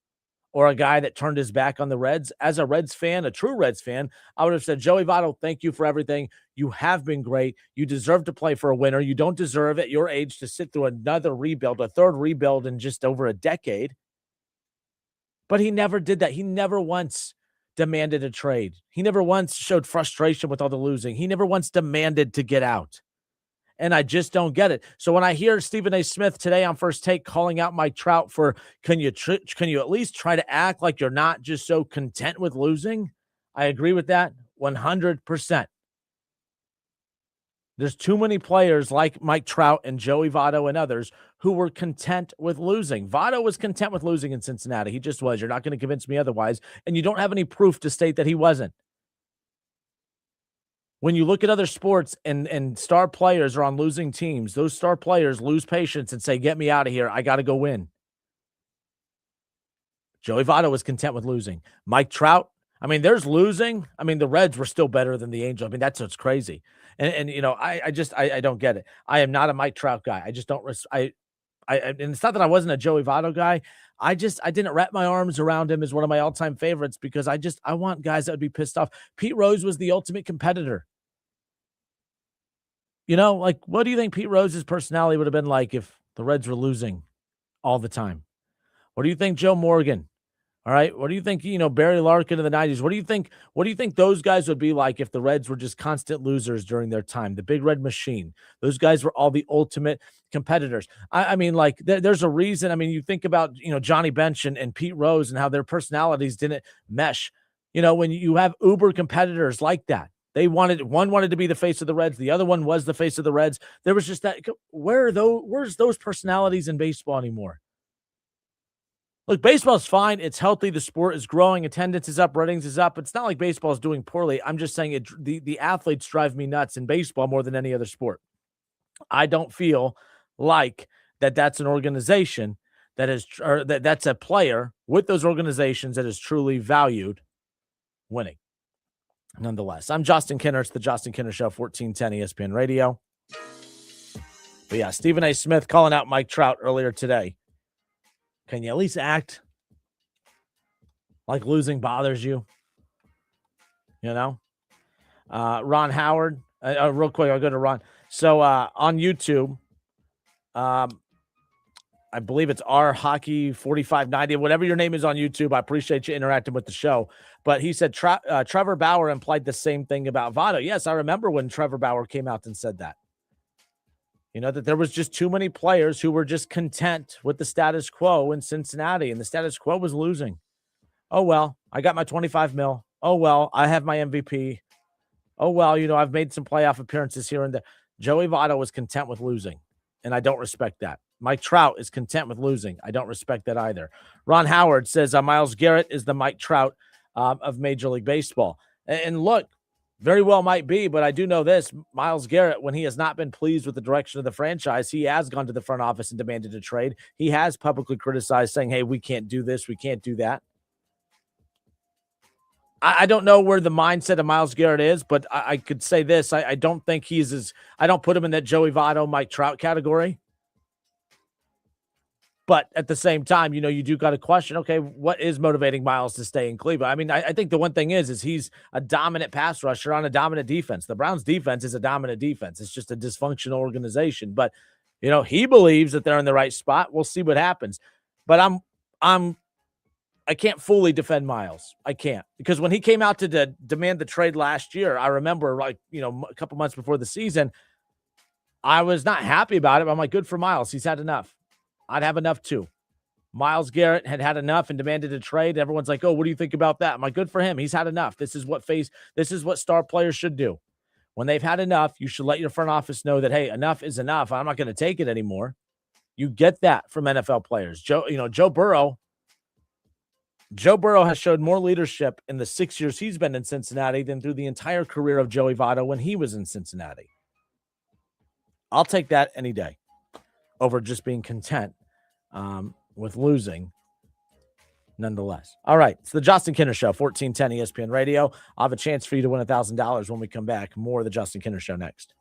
S6: or a guy that turned his back on the Reds. As a Reds fan, a true Reds fan, I would have said, Joey Votto, thank you for everything. You have been great. You deserve to play for a winner. You don't deserve at your age to sit through another rebuild, a third rebuild in just over a decade. But he never did that. He never once demanded a trade. He never once showed frustration with all the losing. He never once demanded to get out. And I just don't get it. So when I hear Stephen A. Smith today on First Take calling out Mike Trout for, can you at least try to act like you're not just so content with losing? I agree with that 100%. There's too many players like Mike Trout and Joey Votto and others who were content with losing. Votto was content with losing in Cincinnati. He just was. You're not going to convince me otherwise. And you don't have any proof to state that he wasn't. When you look at other sports and star players are on losing teams, those star players lose patience and say, get me out of here. I got to go win. Joey Votto was content with losing. Mike Trout, there's losing. The Reds were still better than the Angels. That's what's crazy. And I don't get it. I am not a Mike Trout guy. I just don't. And it's not that I wasn't a Joey Votto guy. I didn't wrap my arms around him as one of my all-time favorites because I want guys that would be pissed off. Pete Rose was the ultimate competitor. What do you think Pete Rose's personality would have been like if the Reds were losing all the time? What do you think Joe Morgan? All right. What do you think, Barry Larkin in the 90s? What do you think those guys would be like if the Reds were just constant losers during their time? The Big Red Machine. Those guys were all the ultimate competitors. There's a reason. You think about, Johnny Bench and Pete Rose and how their personalities didn't mesh. When you have uber competitors like that, one wanted to be the face of the Reds. The other one was the face of the Reds. There was just that. Where's those personalities in baseball anymore? Look, baseball's fine. It's healthy. The sport is growing. Attendance is up. Ratings is up. It's not like baseball is doing poorly. I'm just saying the athletes drive me nuts in baseball more than any other sport. I don't feel like that's an organization that's a player with those organizations that is truly valued winning. Nonetheless, I'm Justin Kinner. It's the Justin Kinner Show, 1410 ESPN Radio. But yeah, Stephen A. Smith calling out Mike Trout earlier today. Can you at least act like losing bothers you? Ron Howard, real quick, I'll go to Ron. So on YouTube, I believe it's R Hockey 4590, whatever your name is on YouTube. I appreciate you interacting with the show. But he said Trevor Bauer implied the same thing about Votto. Yes, I remember when Trevor Bauer came out and said that. That there was just too many players who were just content with the status quo in Cincinnati, and the status quo was losing. Oh, well, I got my 25 mil. Oh, well, I have my MVP. Oh, well, I've made some playoff appearances here and there. Joey Votto was content with losing, and I don't respect that. Mike Trout is content with losing. I don't respect that either. Ron Howard says Myles Garrett is the Mike Trout of Major League Baseball. And look, very well might be, but I do know this. Myles Garrett, when he has not been pleased with the direction of the franchise, he has gone to the front office and demanded a trade. He has publicly criticized, saying, hey, we can't do this, we can't do that. I don't know where the mindset of Myles Garrett is, but I could say this. I don't think I don't put him in that Joey Votto, Mike Trout category. But at the same time, you do got to question, okay, what is motivating Myles to stay in Cleveland? I mean, I think the one thing is he's a dominant pass rusher on a dominant defense. The Browns defense is a dominant defense. It's just a dysfunctional organization. But, he believes that they're in the right spot. We'll see what happens. But I can't fully defend Myles. I can't, because when he came out to demand the trade last year, I remember a couple months before the season, I was not happy about it. I'm like, good for Myles. He's had enough. I'd have enough too. Myles Garrett had enough and demanded a trade. Everyone's like, oh, what do you think about that? I'm like, good for him. He's had enough. This is what star players should do. When they've had enough, you should let your front office know that, hey, enough is enough. I'm not going to take it anymore. You get that from NFL players. Joe Burrow has showed more leadership in the 6 years he's been in Cincinnati than through the entire career of Joey Votto when he was in Cincinnati. I'll take that any day over just being content with losing nonetheless. All right, it's the Justin Kinner Show, 1410 ESPN Radio. I'll have a chance for you to win $1,000 when we come back. More of the Justin Kinner Show next.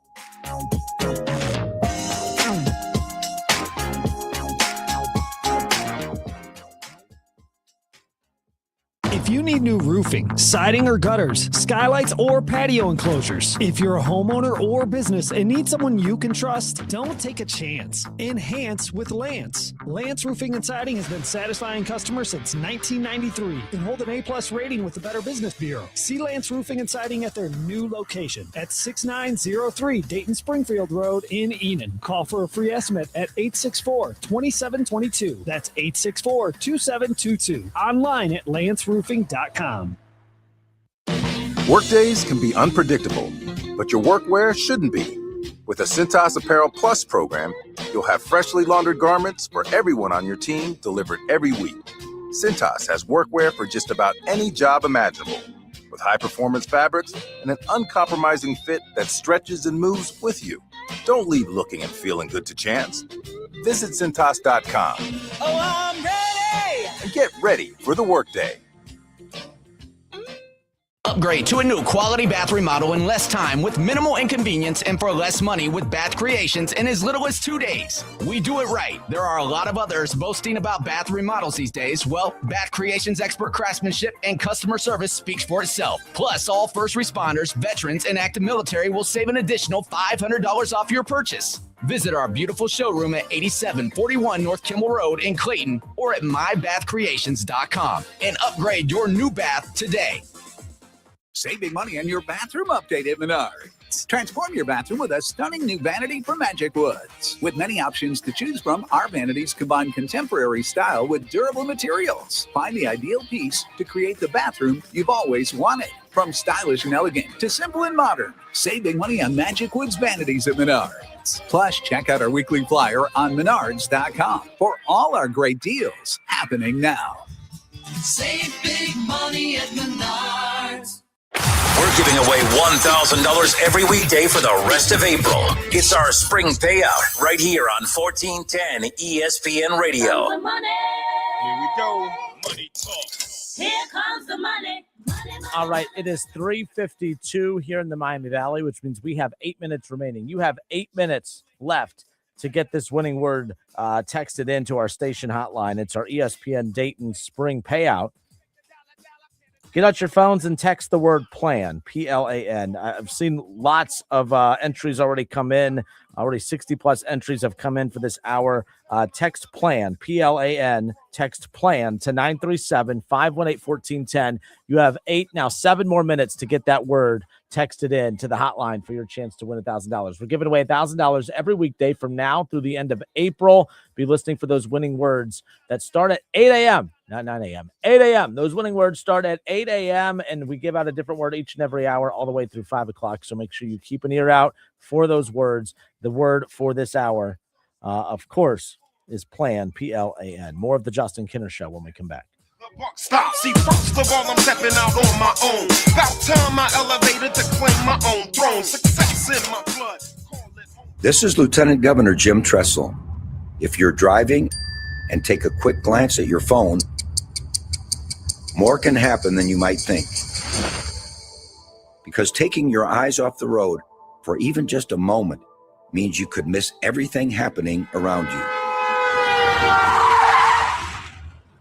S16: If you need new roofing, siding or gutters, skylights or patio enclosures, if you're a homeowner or business and need someone you can trust, don't take a chance. Enhance with Lance. Lance Roofing and Siding has been satisfying customers since 1993 and hold an A+ rating with the Better Business Bureau. See Lance Roofing and Siding at their new location at 6903 Dayton Springfield Road in Enid. Call for a free estimate at 864-2722. That's 864-2722. Online at lanceroofing.com.
S21: Workdays can be unpredictable, but your workwear shouldn't be. With a Cintas Apparel Plus program, you'll have freshly laundered garments for everyone on your team delivered every week. Cintas has workwear for just about any job imaginable, with high-performance fabrics and an uncompromising fit that stretches and moves with you. Don't leave looking and feeling good to chance. Visit Cintas.com.
S12: Oh, I'm ready!
S21: And get ready for the workday.
S3: Upgrade to a new quality bath remodel in less time with minimal inconvenience and for less money with Bath Creations in as little as 2 days. We do it right. There are a lot of others boasting about bath remodels these days. Well, Bath Creations' expert craftsmanship and customer service speaks for itself. Plus, all first responders, veterans, and active military will save an additional $500 off your purchase. Visit our beautiful showroom at 8741 North Kimmel Road in Clayton or at mybathcreations.com and upgrade your new bath today.
S11: Save big money on your bathroom update at Menards. Transform your bathroom with a stunning new vanity from Magic Woods. With many options to choose from, our vanities combine contemporary style with durable materials. Find the ideal piece to create the bathroom you've always wanted. From stylish and elegant to simple and modern, save big money on Magic Woods vanities at Menards. Plus, check out our weekly flyer on Menards.com for all our great deals happening now.
S12: Save big money at Menards.
S5: We're giving away $1,000 every weekday for the rest of April. It's our spring payout right here on 1410 ESPN Radio.
S12: The money.
S7: Here we go. Money talk.
S12: Here comes the money.
S6: All right, it is 3:52 here in the Miami Valley, which means we have 8 minutes remaining. You have 8 minutes left to get this winning word texted into our station hotline. It's our ESPN Dayton spring payout. Get out your phones and text the word PLAN, P-L-A-N. I've seen lots of entries already come in. Already 60-plus entries have come in for this hour. Text PLAN, P-L-A-N, text PLAN to 937-518-1410. You have 7 more minutes to get that word texted in to the hotline for your chance to win $1,000. We're giving away $1,000 every weekday from now through the end of April. Be listening for those winning words that start at 8 a.m., not 9 a.m., 8 a.m. Those winning words start at 8 a.m., and we give out a different word each and every hour all the way through 5 o'clock. So make sure you keep an ear out for those words. The word for this hour, of course, is PLAN, P-L-A-N. More of the Justin Kinner Show when we come back.
S22: Stop. See, first of all, I'm stepping out on my own. About time I elevated to claim my own throne. Success in my blood.
S23: This is Lieutenant Governor Jim Tressel. If you're driving and take a quick glance at your phone, more can happen than you might think. Because taking your eyes off the road for even just a moment means you could miss everything happening around you.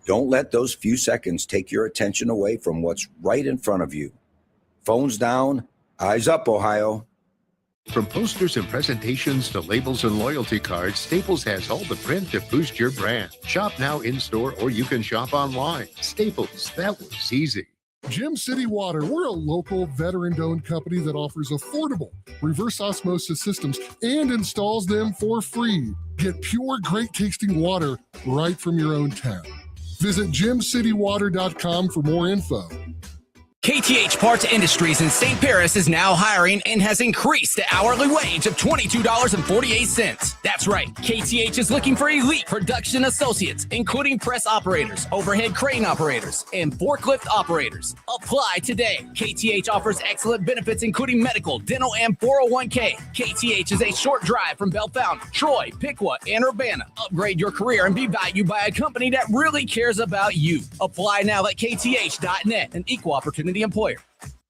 S23: Don't let those few seconds take your attention away from what's right in front of you. Phones down, eyes up, Ohio.
S1: From posters and presentations to labels and loyalty cards, Staples has all the print to boost your brand. Shop now in-store or you can shop online. Staples, that was easy.
S2: Gem City Water, we're a local veteran-owned company that offers affordable reverse osmosis systems and installs them for free. Get pure, great-tasting water right from your own tap. Visit gemcitywater.com for more info.
S17: KTH Parts Industries in St. Paris is now hiring and has increased the hourly wage of $22.48. That's right. KTH is looking for elite production associates, including press operators, overhead crane operators, and forklift operators. Apply today. KTH offers excellent benefits, including medical, dental, and 401k. KTH is a short drive from Bellefonte, Troy, Piqua, and Urbana. Upgrade your career and be valued by a company that really cares about you. Apply now at kth.net, an equal opportunity employer.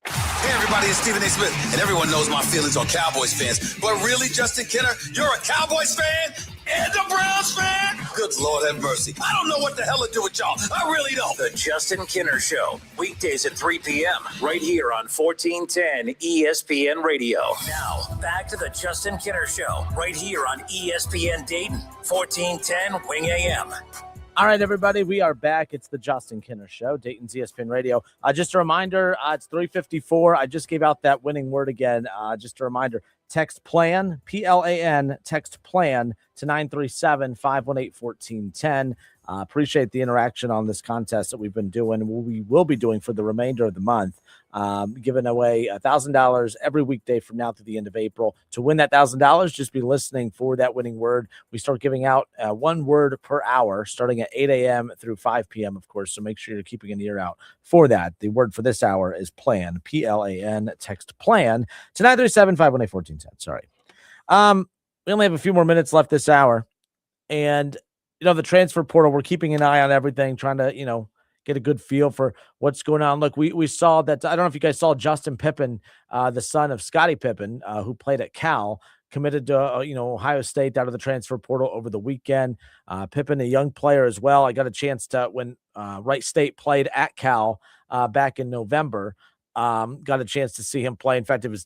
S4: Hey everybody, it's Stephen A. Smith, and everyone knows my feelings on Cowboys fans. But really, Justin Kenner, you're a Cowboys fan and a Browns fan? Good Lord have mercy. I don't know what the hell to do with y'all. I really don't.
S5: The Justin Kenner Show, weekdays at 3 p.m. right here on 1410 ESPN Radio. Now, back to the Justin Kenner Show, right here on ESPN Dayton, 1410 Wing AM.
S6: All right, everybody, we are back. It's the Justin Kenner Show, Dayton's ESPN Radio. Just a reminder, it's 3:54. I just gave out that winning word again. Just a reminder, text PLAN, P-L-A-N, text PLAN to 937-518-1410. Appreciate the interaction on this contest that we've been doing. We will be doing for the remainder of the month, giving away $1,000 every weekday from now to the end of April. To win that $1,000, just be listening for that winning word. We start giving out one word per hour, starting at 8 a.m. through 5 p.m., of course, so make sure you're keeping an ear out for that. The word for this hour is PLAN, P-L-A-N, text PLAN to 937-518-1410. Sorry. We only have a few more minutes left this hour, and the transfer portal, we're keeping an eye on everything, trying to, get a good feel for what's going on. Look, we saw that. I don't know if you guys saw Justin Pippen, the son of Scottie Pippen, who played at Cal, committed to, Ohio State out of the transfer portal over the weekend. Pippen, a young player as well. I got a chance to, when Wright State played at Cal back in November, got a chance to see him play. In fact, it was,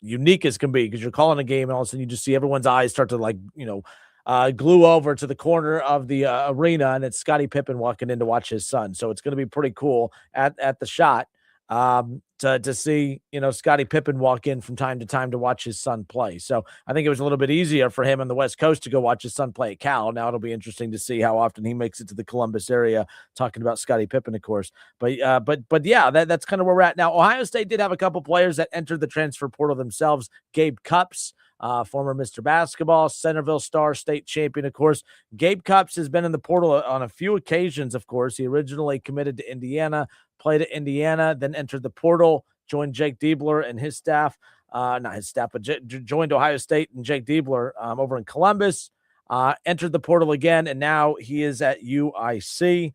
S6: unique as can be, because you're calling a game and all of a sudden you just see everyone's eyes start to glue over to the corner of the arena, and it's Scottie Pippen walking in to watch his son. So it's going to be pretty cool at the shot to see, Scottie Pippen walk in from time to time to watch his son play. So I think it was a little bit easier for him on the West Coast to go watch his son play at Cal. Now it'll be interesting to see how often he makes it to the Columbus area, talking about Scottie Pippen, of course. But yeah, that's kind of where we're at now. Ohio State did have a couple players that entered the transfer portal themselves. Gabe Cupps, former Mr. Basketball, Centerville Star, state champion, of course. Gabe Cupps has been in the portal on a few occasions, of course. He originally committed to Indiana, played at Indiana, then entered the portal, joined Jake Diebler and his staff, not his staff, but joined Ohio State and Jake Diebler over in Columbus, entered the portal again, and now he is at UIC.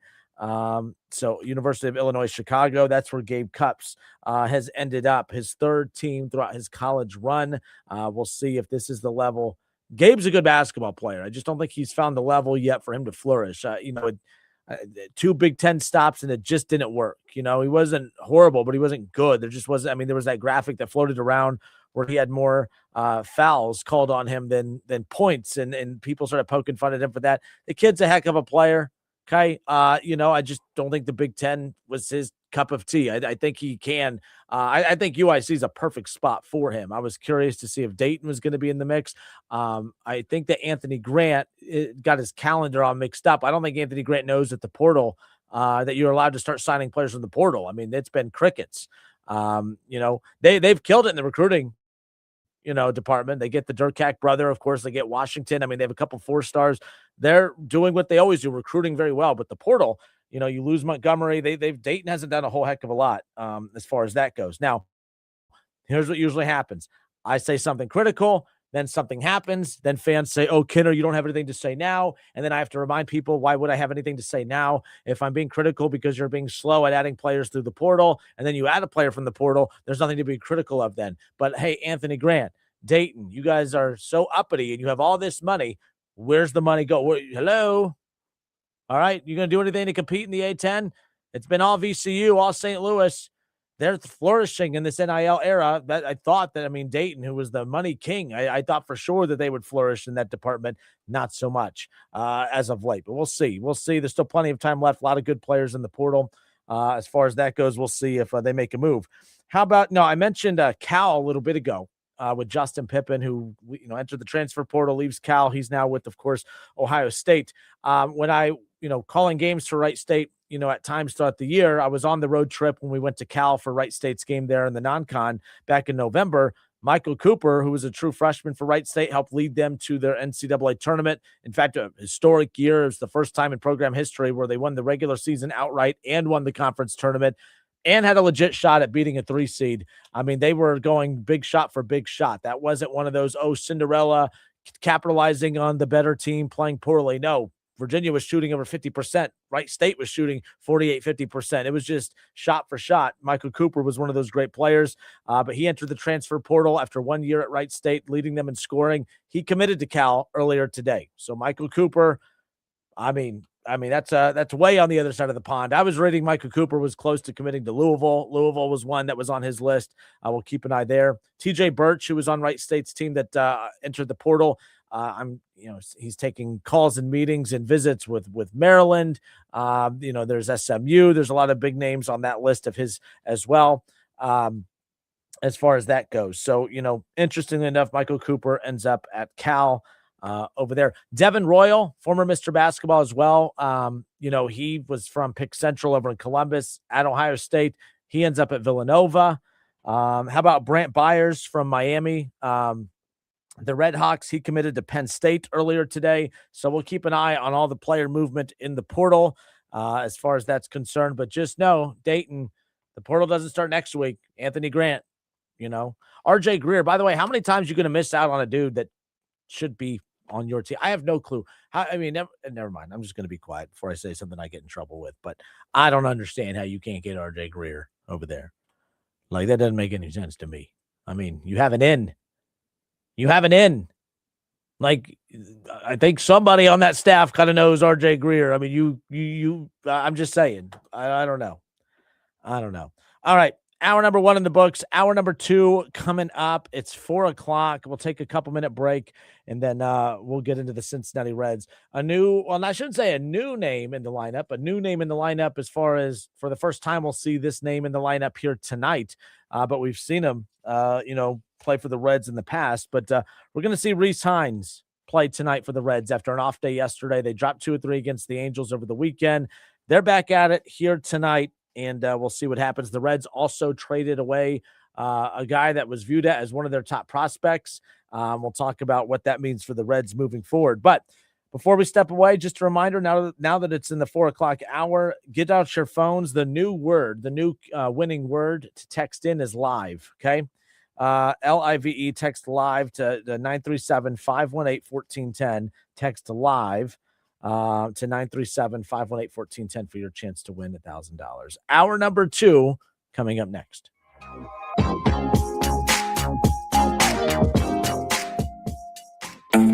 S6: So University of Illinois, Chicago, that's where Gabe Cupps has ended up, his third team throughout his college run. We'll see if this is the level. Gabe's a good basketball player. I just don't think he's found the level yet for him to flourish. 2 Big Ten stops and it just didn't work. He wasn't horrible, but he wasn't good. There just wasn't, there was that graphic that floated around where he had more fouls called on him than points, and people started poking fun at him for that. The kid's a heck of a player. Okay. I just don't think the Big Ten was his cup of tea. I think he can. I think UIC is a perfect spot for him. I was curious to see if Dayton was going to be in the mix. I think that Anthony Grant got his calendar all mixed up. I don't think Anthony Grant knows at the portal that you're allowed to start signing players from the portal. It's been crickets. They've killed it in the recruiting department. They get the Durkak brother, of course. They get Washington. They have a couple 4-stars. They're doing what they always do, recruiting very well. But the portal, you lose Montgomery. Dayton hasn't done a whole heck of a lot as far as that goes. Now, here's what usually happens. I say something critical. Then something happens. Then fans say, oh, Kinner, you don't have anything to say now. And then I have to remind people, why would I have anything to say now if I'm being critical because you're being slow at adding players through the portal? And then you add a player from the portal. There's nothing to be critical of then. But hey, Anthony Grant, Dayton, you guys are so uppity and you have all this money. Where's the money go? Hello? All right, you going to do anything to compete in the A-10? It's been all VCU, all St. Louis. They're flourishing in this NIL era. That I thought that, Dayton, who was the money king, I thought for sure that they would flourish in that department. Not so much as of late, but we'll see. We'll see. There's still plenty of time left. A lot of good players in the portal. As far as that goes, we'll see if they make a move. How about, I mentioned Cal a little bit ago with Justin Pippen, who, entered the transfer portal, leaves Cal. He's now with, of course, Ohio State. When I, calling games for Wright State, at times throughout the year, I was on the road trip when we went to Cal for Wright State's game there in the non-con back in November. Michael Cooper, who was a true freshman for Wright State, helped lead them to their NCAA tournament. In fact, a historic year. It was the first time in program history where they won the regular season outright and won the conference tournament and had a legit shot at beating a 3 seed. They were going big shot for big shot. That wasn't one of those, Cinderella, capitalizing on the better team playing poorly. No. Virginia was shooting over 50%. Wright State was shooting 48-50%. It was just shot for shot. Michael Cooper was one of those great players, but he entered the transfer portal after 1 year at Wright State, leading them in scoring. He committed to Cal earlier today. So Michael Cooper, that's way on the other side of the pond. I was reading Michael Cooper was close to committing to Louisville. Louisville was one that was on his list. I will keep an eye there. TJ Birch, who was on Wright State's team that entered the portal. He's taking calls and meetings and visits with Maryland. There's SMU. There's a lot of big names on that list of his as well, as far as that goes. So, interestingly enough, Michael Cooper ends up at Cal over there. Devin Royal, former Mr. Basketball as well. He was from Pick Central over in Columbus at Ohio State. He ends up at Villanova. How about Brant Byers from Miami? The Red Hawks, he committed to Penn State earlier today. So we'll keep an eye on all the player movement in the portal as far as that's concerned. But just know, Dayton, the portal doesn't start next week. Anthony Grant, RJ Greer. By the way, how many times are you going to miss out on a dude that should be on your team? I have no clue. Never mind. I'm just going to be quiet before I say something I get in trouble with. But I don't understand how you can't get RJ Greer over there. Like, that doesn't make any sense to me. You have an in. You have an in. Like, I think somebody on that staff kind of knows RJ Greer. I'm just saying. I don't know. All right. Hour number 1 in the books. Hour number 2 coming up. It's 4:00. We'll take a couple-minute break, and then we'll get into the Cincinnati Reds. I shouldn't say a new name in the lineup. A new name in the lineup as far as for the first time we'll see this name in the lineup here tonight. But we've seen him, play for the Reds in the past. But we're going to see Reece Hinds play tonight for the Reds after an off day yesterday. They dropped 2 or 3 against the Angels over the weekend. They're back at it here tonight, and we'll see what happens. The Reds also traded away a guy that was viewed as one of their top prospects. We'll talk about what that means for the Reds moving forward. But before we step away, just a reminder, now that it's in the 4:00 hour, get out your phones. The new winning word to text in is live, okay? LIVE, text live to 937-518-1410. Text live to 937-518-1410 for your chance to win $1,000. Hour number 2 coming up next.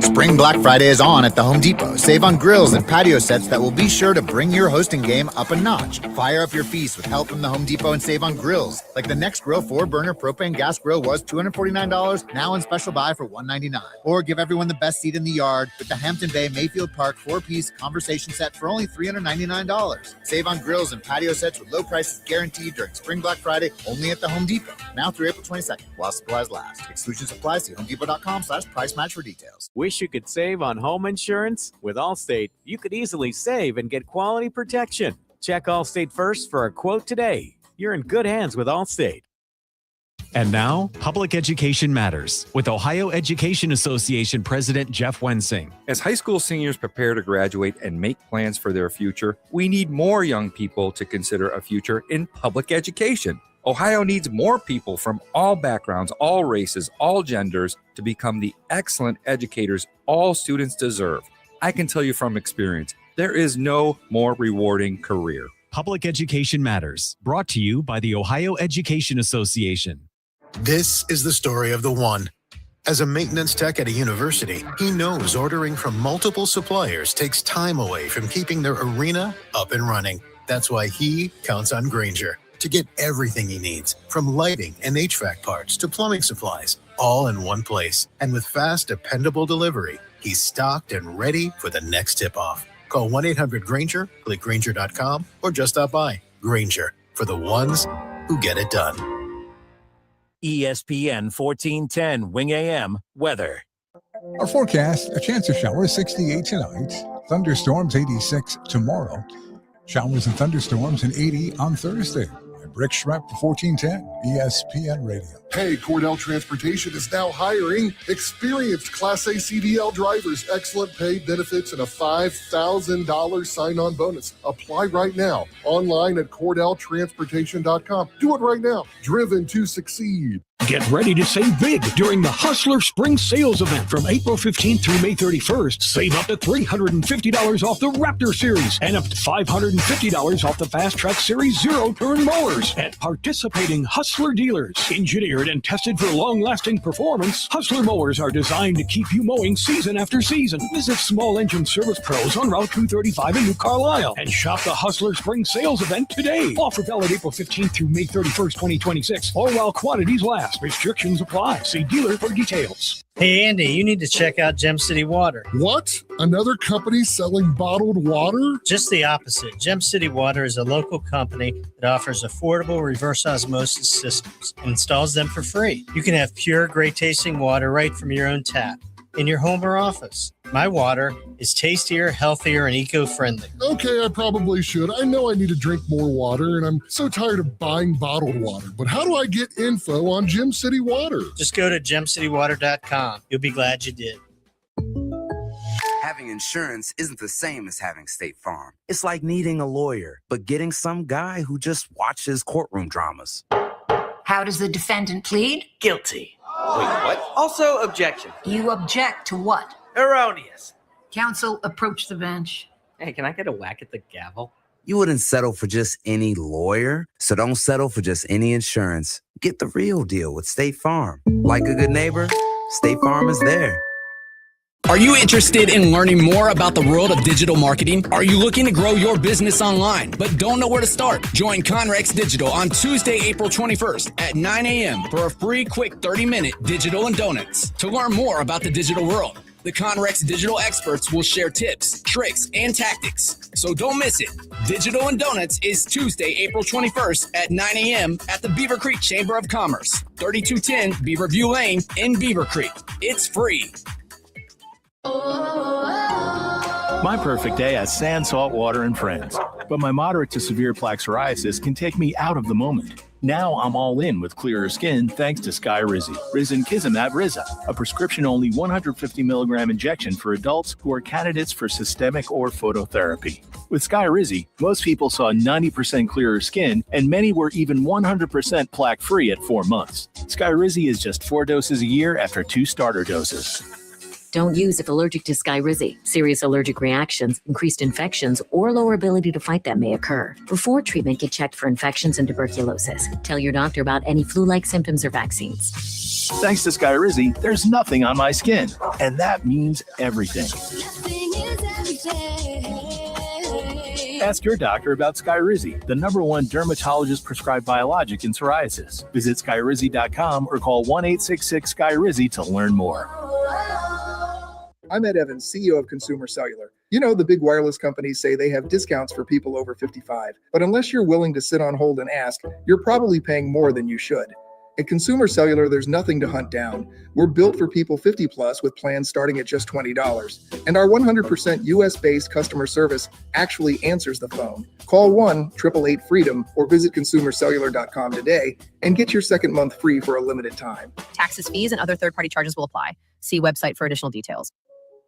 S8: Spring Black Friday is on at the Home Depot. Save on grills and patio sets that will be sure to bring your hosting game up a notch. Fire up your feast with help from the Home Depot and save on grills. Like the Next Grill 4-burner propane gas grill was $249, now in special buy for $199. Or give everyone the best seat in the yard with the Hampton Bay Mayfield Park 4-piece conversation set for only $399. Save on grills and patio sets with low prices guaranteed during Spring Black Friday only at the Home Depot. Now through April 22nd, while supplies last. Exclusions apply. See homedepot.com/price match for details.
S9: Wish you could save on home insurance? With Allstate, you could easily save and get quality protection. Check Allstate first for a quote today. You're in good hands with Allstate.
S16: And now, Public Education Matters with Ohio Education Association President Jeff Wensing.
S10: As high school seniors prepare to graduate and make plans for their future, we need more young people to consider a future in public education. Ohio needs more people from all backgrounds, all races, all genders to become the excellent educators all students deserve. I can tell you from experience, there is no more rewarding career.
S16: Public Education Matters, brought to you by the Ohio Education Association.
S13: This is the story of the one. As a maintenance tech at a university, he knows ordering from multiple suppliers takes time away from keeping their arena up and running. That's why he counts on Grainger to get everything he needs, from lighting and HVAC parts to plumbing supplies, all in one place. And with fast, dependable delivery, he's stocked and ready for the next tip-off. Call 1-800-GRAINGER, click Grainger.com, or just stop by. Grainger, for the ones who get it done.
S14: ESPN 1410 Wing AM weather.
S15: Our forecast, a chance of showers 68 tonight, thunderstorms 86 tomorrow, showers and thunderstorms and 80 on Thursday. Rick Schrepp for 1410 ESPN Radio.
S2: Hey, Cordell Transportation is now hiring experienced Class A CDL drivers, excellent pay, benefits, and a $5,000 sign-on bonus. Apply right now, online at CordellTransportation.com. Do it right now. Driven to succeed.
S24: Get ready to save big during the Hustler Spring Sales Event from April 15th through May 31st. Save up to $350 off the Raptor Series and up to $550 off the Fast Track Series zero-turn mowers at participating Hustler dealers. Engineered and tested for long-lasting performance, Hustler mowers are designed to keep you mowing season after season. Visit Small Engine Service Pros on Route 235 in New Carlisle and shop the Hustler Spring Sales Event today. Offer valid April 15th through May 31st, 2026, or while quantities last. Restrictions apply. See dealer for details.
S25: Hey, Andy, you need to check out Gem City Water.
S2: What? Another company selling bottled water?
S25: Just the opposite. Gem City Water is a local company that offers affordable reverse osmosis systems and installs them for free. You can have pure, great-tasting water right from your own tap in your home or office. My water is tastier, healthier, and eco-friendly.
S2: Okay, I probably should. I know I need to drink more water, and I'm so tired of buying bottled water. But how do I get info on Gem City Water?
S25: Just go to gemcitywater.com. You'll be glad you did.
S26: Having insurance isn't the same as having State Farm. It's like needing a lawyer, but getting some guy who just watches courtroom dramas.
S27: How does the defendant plead? Guilty.
S26: Wait, what?
S27: Also, objection. You object to what? Erroneous. Counsel, approach the bench.
S26: Hey, can I get a whack at the gavel? You wouldn't settle for just any lawyer, so don't settle for just any insurance. Get the real deal with State Farm. Like a good neighbor, State Farm is there.
S17: Are you interested in learning more about the world of digital marketing? Are you looking to grow your business online but don't know where to start? Join Conrex Digital on Tuesday, April 21st at 9 a.m. for a free quick 30-minute Digital and Donuts. To learn more about the digital world, the Conrex Digital experts will share tips, tricks, and tactics. So don't miss it. Digital and Donuts is Tuesday, April 21st at 9 a.m. at the Beaver Creek Chamber of Commerce, 3210 Beaverview Lane in Beaver Creek. It's free.
S28: My perfect day has sand, salt, water, and friends. But my moderate to severe plaque psoriasis can take me out of the moment. Now I'm all in with clearer skin thanks to Skyrizi. Risankizumab Riza, a prescription-only 150 milligram injection for adults who are candidates for systemic or phototherapy. With Skyrizi, most people saw 90% clearer skin, and many were even 100% plaque-free at 4 months. Skyrizi is just 4 doses a year after 2 starter doses.
S29: Don't use if allergic to Skyrizi. Serious allergic reactions, increased infections, or lower ability to fight them may occur. Before treatment, get checked for infections and tuberculosis. Tell your doctor about any flu-like symptoms or vaccines.
S28: Thanks to Skyrizi, there's nothing on my skin, and that means everything. Ask your doctor about Skyrizi, the #1 dermatologist-prescribed biologic in psoriasis. Visit Skyrizi.com or call 1-866-SKYRIZI to learn more.
S30: I'm Ed Evans, CEO of Consumer Cellular. You know, the big wireless companies say they have discounts for people over 55. But unless you're willing to sit on hold and ask, you're probably paying more than you should. At Consumer Cellular, there's nothing to hunt down. We're built for people 50 plus with plans starting at just $20. And our 100% US-based customer service actually answers the phone. Call 1-888-FREEDOM or visit consumercellular.com today and get your second month free for a limited time.
S31: Taxes, fees, and other third-party charges will apply. See website for additional details.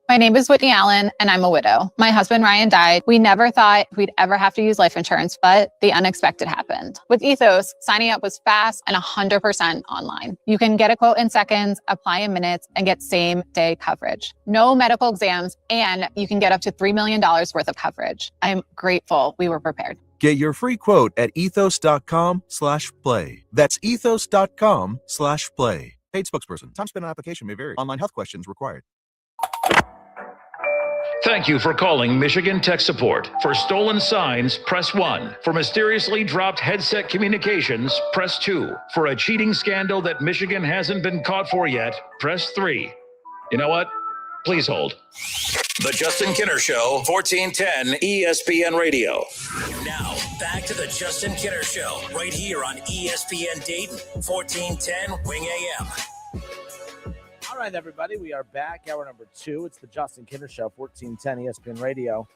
S3: My name is Whitney Allen, and I'm a widow. My husband, Ryan, died. We never thought we'd ever have to use life insurance, but the unexpected happened. With Ethos, signing up was fast and 100% online. You can get a quote in seconds, apply in minutes, and get same-day coverage. No medical exams, and you can get up to $3 million worth of coverage. I'm grateful we were prepared.
S7: Get your free quote at ethos.com/play. That's ethos.com/play. Paid spokesperson. Time spent on application may vary. Online health questions required.
S11: Thank you for calling Michigan Tech Support. For stolen signs, press 1. For mysteriously dropped headset communications, press 2. For a cheating scandal that Michigan hasn't been caught for yet, press 3. You know what? Please hold.
S5: The Justin Kinner Show, 1410 ESPN Radio. Now, back to the Justin Kinner Show, right here on ESPN Dayton, 1410 Wing AM.
S6: All right, everybody, we are back. Hour number 2. It's the Justin Kinner Show, 1410 ESPN Radio.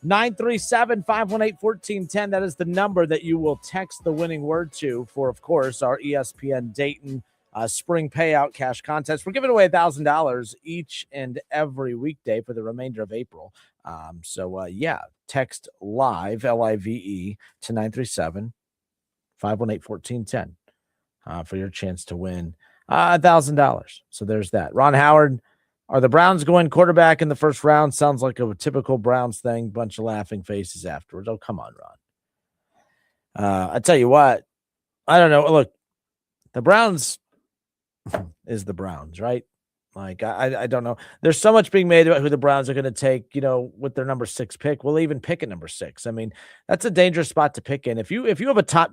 S6: 937-518-1410. That is the number that you will text the winning word to for, of course, our ESPN Dayton spring payout cash contest. We're giving away $1,000 each and every weekday for the remainder of April. Text live, LIVE, to 937-518-1410 for your chance to win $1,000. So there's that. Ron Howard, are the Browns going quarterback in the first round? Sounds like a typical Browns thing. Bunch of laughing faces afterwards. Oh, come on, Ron. I tell you what, I don't know. Look, the Browns is the Browns, right? Like, I don't know. There's so much being made about who the Browns are going to take, with their number 6 pick. Will they even pick at number 6? I mean, that's a dangerous spot to pick in. If you have a top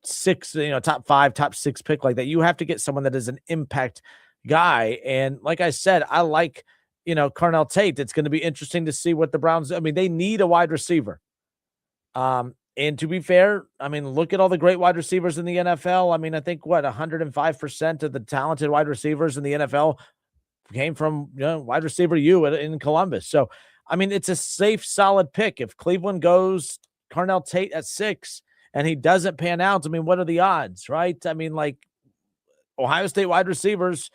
S6: 6, top 5, top 6 pick like that, you have to get someone that is an impact guy. And like I said, I like, Carnell Tate. It's going to be interesting to see what the Browns, they need a wide receiver. And to be fair, look at all the great wide receivers in the NFL. I think 105% of the talented wide receivers in the NFL came from wide receiver U in Columbus. So, it's a safe, solid pick. If Cleveland goes Carnell Tate at 6 and he doesn't pan out, what are the odds, right? Ohio State wide receivers,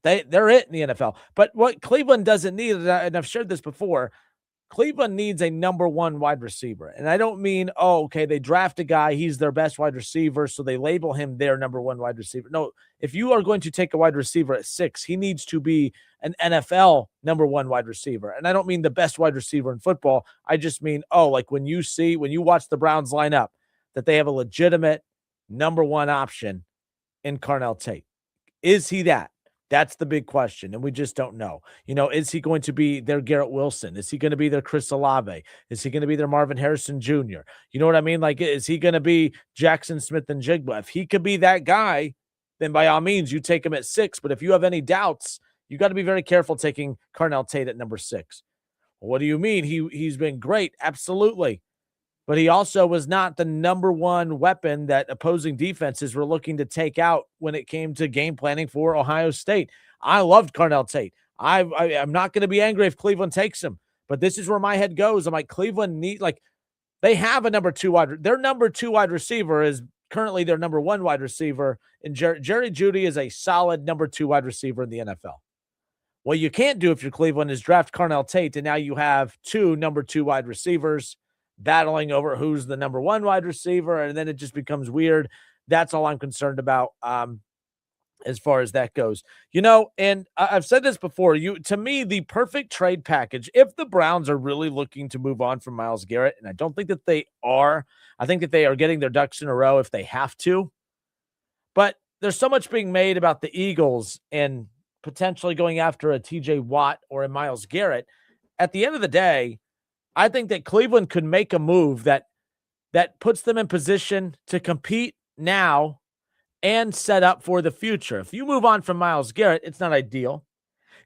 S6: they're it in the NFL. But what Cleveland doesn't need, and I've shared this before, Cleveland needs a number 1 wide receiver. And I don't mean, they draft a guy, he's their best wide receiver, so they label him their number 1 wide receiver. No, if you are going to take a wide receiver at 6, he needs to be an NFL number 1 wide receiver. And I don't mean the best wide receiver in football. I just mean, when you watch the Browns line up, that they have a legitimate number 1 option in Carnell Tate. Is he that? That's the big question, and we just don't know. Is he going to be their Garrett Wilson? Is he going to be their Chris Olave? Is he going to be their Marvin Harrison Jr.? You know what I mean? Like, is he going to be Jackson Smith and Jigba? If he could be that guy, then by all means, you take him at 6. But if you have any doubts, you got to be very careful taking Carnell Tate at number 6. Well, what do you mean? He's been great. Absolutely. But he also was not the number 1 weapon that opposing defenses were looking to take out when it came to game planning for Ohio State. I loved Carnell Tate. I'm not going to be angry if Cleveland takes him, but this is where my head goes. I'm like, Cleveland they have a number 2 their number 2 wide receiver is currently their number 1 wide receiver, and Jerry Jeudy is a solid number 2 wide receiver in the NFL. What you can't do if you're Cleveland is draft Carnell Tate, and now you have 2 number 2 wide receivers battling over who's the number 1 wide receiver, and then it just becomes weird. That's all I'm concerned about as far as that goes. And I've said this before, to me, the perfect trade package, if the Browns are really looking to move on from Myles Garrett, and I don't think that they are, I think that they are getting their ducks in a row if they have to. But there's so much being made about the Eagles and potentially going after a TJ Watt or a Myles Garrett. At the end of the day, I think that Cleveland could make a move that puts them in position to compete now and set up for the future. If you move on from Myles Garrett, it's not ideal.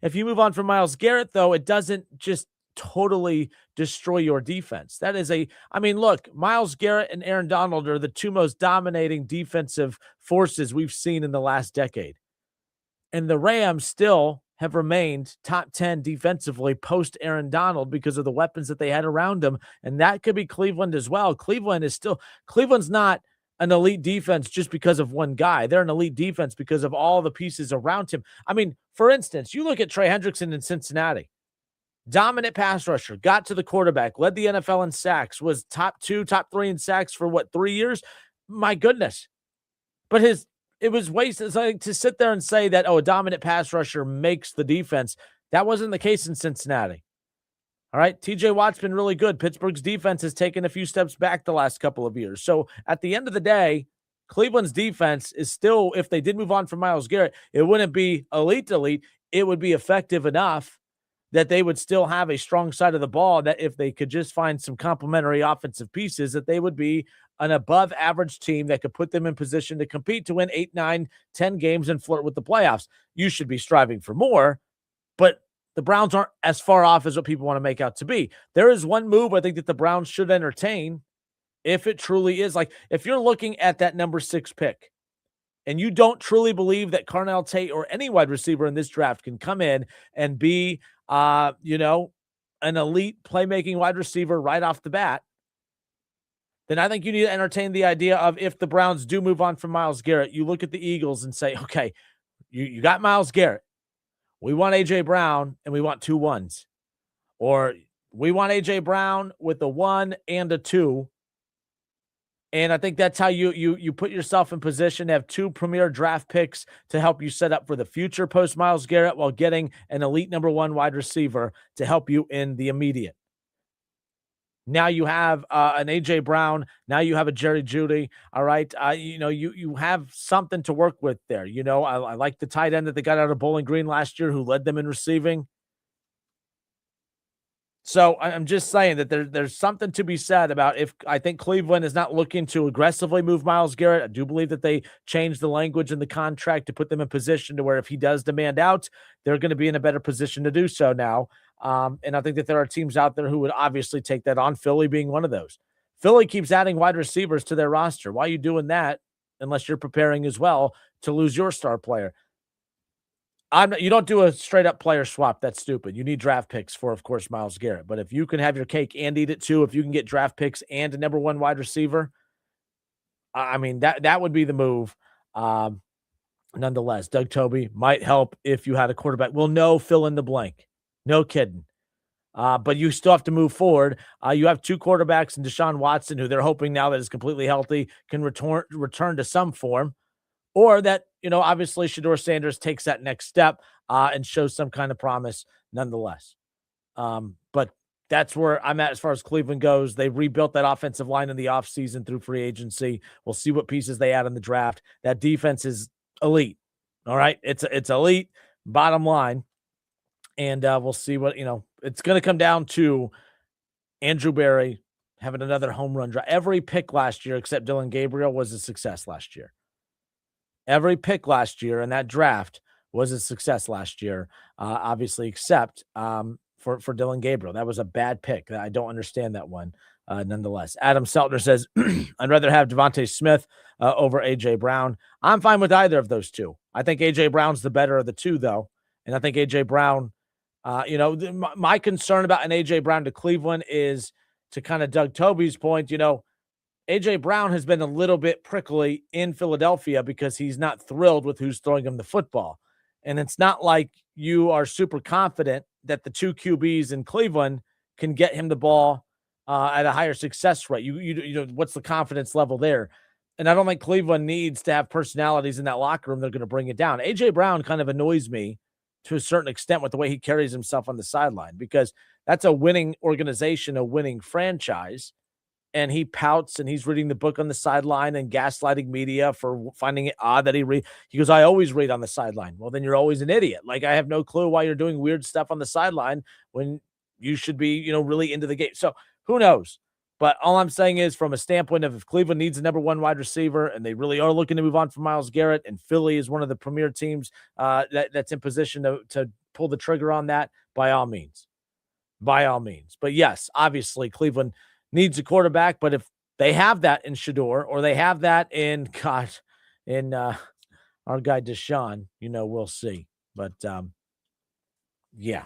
S6: If you move on from Myles Garrett, though, it doesn't just totally destroy your defense. That is look, Myles Garrett and Aaron Donald are the 2 most dominating defensive forces we've seen in the last decade. And the Rams still have remained top 10 defensively post Aaron Donald because of the weapons that they had around him. And that could be Cleveland as well. Cleveland's not an elite defense just because of one guy. They're an elite defense because of all the pieces around him. I mean, for instance, you look at Trey Hendrickson in Cincinnati. Dominant pass rusher, got to the quarterback, led the NFL in sacks, was top 2, top 3 in sacks for 3 years? My goodness. But it was wasted. Like, to sit there and say that, a dominant pass rusher makes the defense. That wasn't the case in Cincinnati. All right, TJ Watt's been really good. Pittsburgh's defense has taken a few steps back the last couple of years. So at the end of the day, Cleveland's defense is still, if they did move on from Myles Garrett, it wouldn't be elite. It would be effective enough that they would still have a strong side of the ball, that if they could just find some complementary offensive pieces, that they would be an above average team that could put them in position to compete to win 8, 9, 10 games and flirt with the playoffs. You should be striving for more, but the Browns aren't as far off as what people want to make out to be. There is one move I think that the Browns should entertain, if it truly is. Like, if you're looking at that number 6 pick and you don't truly believe that Carnell Tate or any wide receiver in this draft can come in and be, an elite playmaking wide receiver right off the bat, then I think you need to entertain the idea of, if the Browns do move on from Myles Garrett, you look at the Eagles and say, okay, you got Myles Garrett. We want A.J. Brown, and we want 2 1s. Or we want A.J. Brown with a 1 and a 2. And I think that's how you put yourself in position to have 2 premier draft picks to help you set up for the future post Myles Garrett, while getting an elite number 1 wide receiver to help you in the immediate. Now you have an A.J. Brown. Now you have a Jerry Jeudy. All right. You have something to work with there. I like the tight end that they got out of Bowling Green last year, who led them in receiving. So I'm just saying that there's something to be said about, if I think Cleveland is not looking to aggressively move Myles Garrett. I do believe that they changed the language in the contract to put them in position to where, if he does demand out, they're going to be in a better position to do so now. And I think that there are teams out there who would obviously take that on, Philly being one of those. Philly keeps adding wide receivers to their roster. Why are you doing that unless you're preparing as well to lose your star player? You don't do a straight up player swap. That's stupid. You need draft picks for, of course, Myles Garrett. But if you can have your cake and eat it too, if you can get draft picks and a number 1 wide receiver, I mean, that would be the move. Nonetheless, Doug Toby might help if you had a quarterback. Well, no, fill in the blank. No kidding. But you still have to move forward. You have 2 quarterbacks in Deshaun Watson, who they're hoping, now that is completely healthy, can return to some form. Or that, obviously Shedeur Sanders takes that next step and shows some kind of promise nonetheless. But that's where I'm at as far as Cleveland goes. They rebuilt that offensive line in the offseason through free agency. We'll see what pieces they add in the draft. That defense is elite. All right. It's elite, bottom line. And we'll see what, it's going to come down to Andrew Berry having another home run drive. Every pick last year, except Dylan Gabriel, was a success last year. Every pick last year in that draft was a success last year, obviously, except for Dylan Gabriel. That was a bad pick. I don't understand that one, nonetheless. Adam Seltner says, I'd rather have Devontae Smith over A.J. Brown. I'm fine with either of those 2. I think A.J. Brown's the better of the 2, though. And I think A.J. Brown, my concern about an A.J. Brown to Cleveland is, to kind of Doug Toby's point, A.J. Brown has been a little bit prickly in Philadelphia because he's not thrilled with who's throwing him the football. And it's not like you are super confident that the 2 QBs in Cleveland can get him the ball at a higher success rate. What's the confidence level there? And I don't think Cleveland needs to have personalities in that locker room that are going to bring it down. A.J. Brown kind of annoys me to a certain extent with the way he carries himself on the sideline, because that's a winning organization, a winning franchise. And he pouts and he's reading the book on the sideline and gaslighting media for finding it odd that he goes, I always read on the sideline. Well, then you're always an idiot. Like, I have no clue why you're doing weird stuff on the sideline when you should be, really into the game. So who knows? But all I'm saying is, from a standpoint of, if Cleveland needs a number 1 wide receiver and they really are looking to move on from Myles Garrett, and Philly is one of the premier teams that's in position to pull the trigger on that, by all means. But yes, obviously Cleveland needs a quarterback, but if they have that in Shedeur, or they have that in our guy Deshaun, we'll see. But yeah,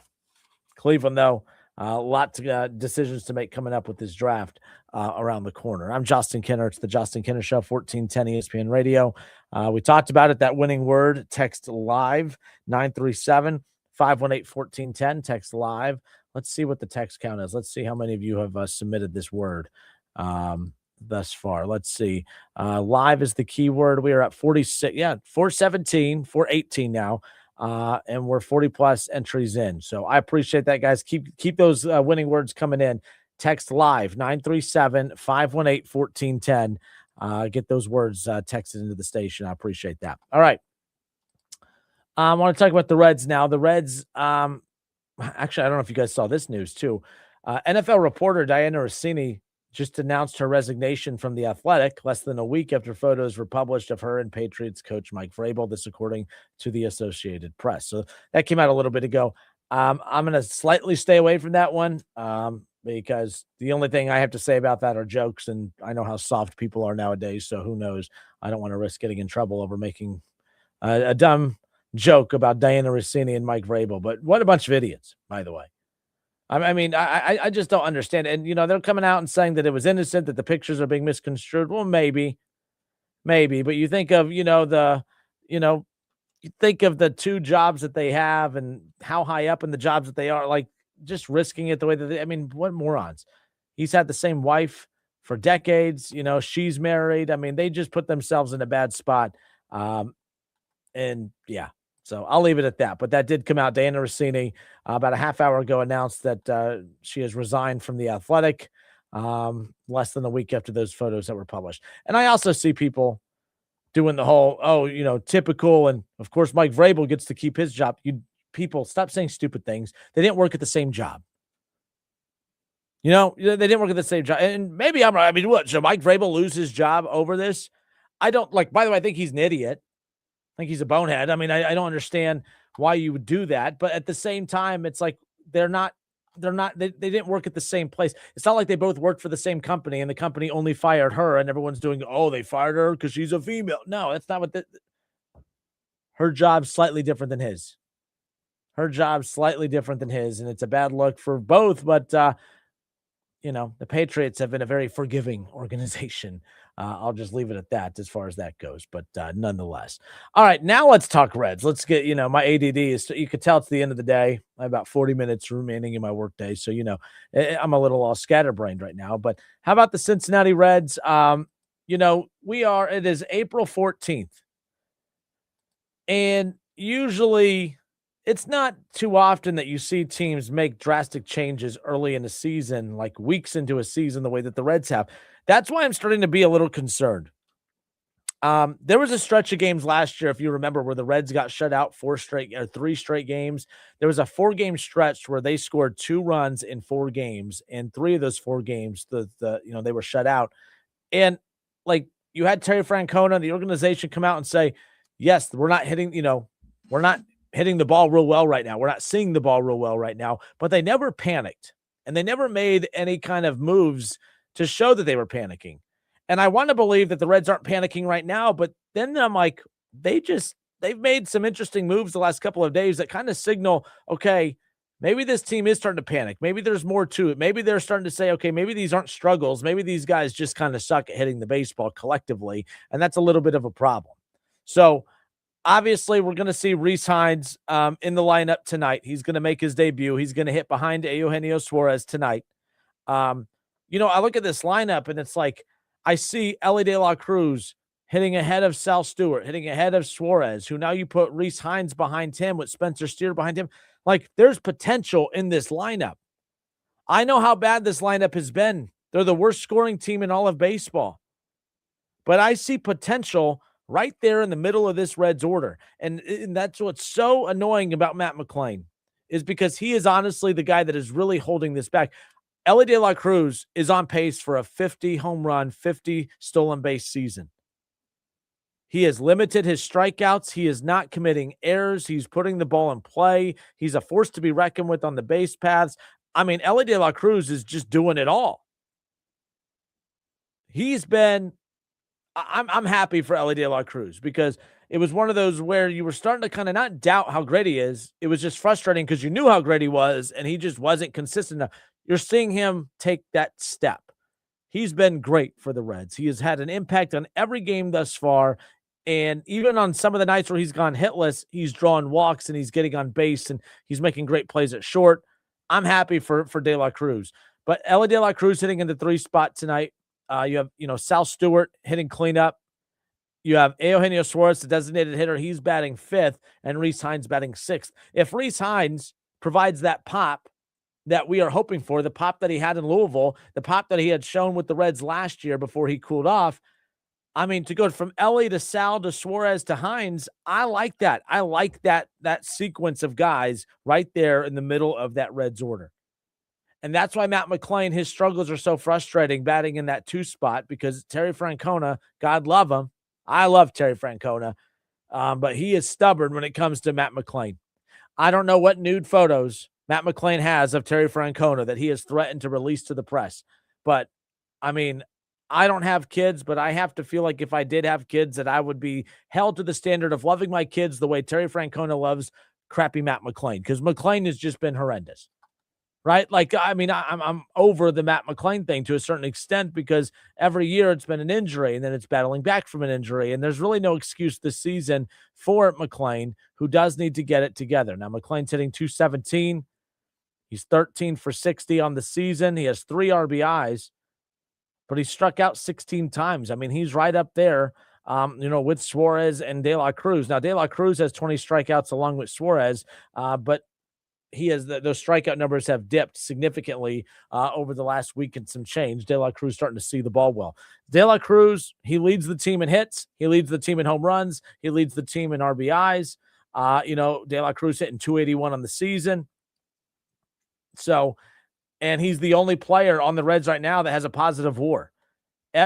S6: Cleveland, though, Lots of decisions to make coming up with this draft around the corner. I'm Justin Kinner. It's the Justin Kinner Show, 1410 ESPN Radio. We talked about it, that winning word. Text live, 937-518-1410. Text live. Let's see what the text count is. Let's see how many of you have submitted this word thus far. Let's see. Live is the keyword. We are at 46. Yeah, 417, 418 now. And we're 40 plus entries in. So I appreciate that, guys. Keep those winning words coming in. Text live 937-518-1410. Get those words texted into the station. I appreciate that. All right. I want to talk about the Reds now. The Reds, actually, I don't know if you guys saw this news too. NFL reporter Diana Rossini just announced her resignation from The Athletic less than a week after photos were published of her and Patriots coach Mike Vrabel, this according to the Associated Press. So that came out a little bit ago. I'm going to slightly stay away from that one because the only thing I have to say about that are jokes, and I know how soft people are nowadays, so who knows? I don't want to risk getting in trouble over making a dumb joke about Diana Rossini and Mike Vrabel, but what a bunch of idiots, by the way. I mean, I just don't understand. And, they're coming out and saying that it was innocent, that the pictures are being misconstrued. Well, maybe, but you think of, you think of the two jobs that they have and how high up in the jobs that they are, like just risking it the way that what morons. He's had the same wife for decades. She's married. I mean, they just put themselves in a bad spot. And yeah. So I'll leave it at that. But that did come out. Diana Rossini, about a half hour ago, announced that she has resigned from The Athletic less than a week after those photos that were published. And I also see people doing the whole, typical. And, of course, Mike Vrabel gets to keep his job. You people, stop saying stupid things. They didn't work at the same job. They didn't work at the same job. And maybe I'm right. I mean, what? Should Mike Vrabel lose his job over this? I don't by the way, I think he's an idiot. I think he's a bonehead. I mean, I don't understand why you would do that, but at the same time, it's like they didn't work at the same place. It's not like they both worked for the same company and the company only fired her and everyone's doing, they fired her because she's a female. No, that's not what her job's slightly different than his. And it's a bad look for both, but the Patriots have been a very forgiving organization. I'll just leave it at that as far as that goes, but nonetheless. All right, now let's talk Reds. Let's get, my ADD is, you could tell it's the end of the day. I have about 40 minutes remaining in my workday. So, I'm a little all scatterbrained right now, but how about the Cincinnati Reds? It is April 14th. And usually it's not too often that you see teams make drastic changes early in the season, like weeks into a season, the way that the Reds have. That's why I'm starting to be a little concerned. There was a stretch of games last year, if you remember, where the Reds got shut out 3 straight games. There was a 4-game stretch where they scored 2 runs in 4 games, and 3 of those 4 games, they were shut out. And you had Terry Francona, the organization, come out and say, yes, we're not hitting the ball real well right now. We're not seeing the ball real well right now, but they never panicked and they never made any kind of moves to show that they were panicking. And I want to believe that the Reds aren't panicking right now, but then I'm like, they've made some interesting moves the last couple of days that kind of signal, okay, maybe this team is starting to panic. Maybe there's more to it. Maybe they're starting to say, okay, maybe these aren't struggles. Maybe these guys just kind of suck at hitting the baseball collectively. And that's a little bit of a problem. So obviously we're going to see Reece Hinds in the lineup tonight. He's going to make his debut. He's going to hit behind Eugenio Suarez tonight. I look at this lineup and it's like, I see Elly De La Cruz hitting ahead of Sal Stewart, hitting ahead of Suarez, who now you put Reece Hinds behind him with Spencer Steer behind him. Like, there's potential in this lineup. I know how bad this lineup has been. They're the worst scoring team in all of baseball. But I see potential right there in the middle of this Reds order. And that's what's so annoying about Matt McClain, is because he is honestly the guy that is really holding this back. Elly De La Cruz is on pace for a 50 home run, 50 stolen base season. He has limited his strikeouts. He is not committing errors. He's putting the ball in play. He's a force to be reckoned with on the base paths. I mean, Elly De La Cruz is just doing it all. I'm happy for Elly De La Cruz because it was one of those where you were starting to kind of not doubt how great he is. It was just frustrating because you knew how great he was, and he just wasn't consistent enough. You're seeing him take that step. He's been great for the Reds. He has had an impact on every game thus far, and even on some of the nights where he's gone hitless, he's drawing walks and he's getting on base, and he's making great plays at short. I'm happy for De La Cruz. But Elly De La Cruz hitting in the 3 spot tonight. You have, Sal Stewart hitting cleanup. You have Eugenio Suarez, the designated hitter. He's batting 5th, and Reece Hinds batting 6th. If Reece Hinds provides that pop that we are hoping for, the pop that he had in Louisville, the pop that he had shown with the Reds last year before he cooled off, I mean, to go from Elly to Sal to Suarez to Hinds, I like that. I like that sequence of guys right there in the middle of that Reds order. And that's why Matt McClain, his struggles are so frustrating batting in that 2 spot, because Terry Francona, God love him. I love Terry Francona, but he is stubborn when it comes to Matt McClain. I don't know what nude photos Matt McClain has of Terry Francona that he has threatened to release to the press. But, I mean, I don't have kids, but I have to feel like if I did have kids that I would be held to the standard of loving my kids the way Terry Francona loves crappy Matt McClain, because McClain has just been horrendous. Right? Like, I mean, I'm over the Matt McClain thing to a certain extent, because every year it's been an injury and then it's battling back from an injury. And there's really no excuse this season for McClain, who does need to get it together. Now, McClain's hitting .217. He's 13 for 60 on the season. He has 3 RBIs, but he struck out 16 times. I mean, he's right up there, with Suarez and De La Cruz. Now, De La Cruz has 20 strikeouts along with Suarez, but he has those strikeout numbers have dipped significantly over the last week and some change. De La Cruz starting to see the ball well. De La Cruz, he leads the team in hits. He leads the team in home runs. He leads the team in RBIs. De La Cruz hitting .281 on the season. So, and he's the only player on the Reds right now that has a positive WAR.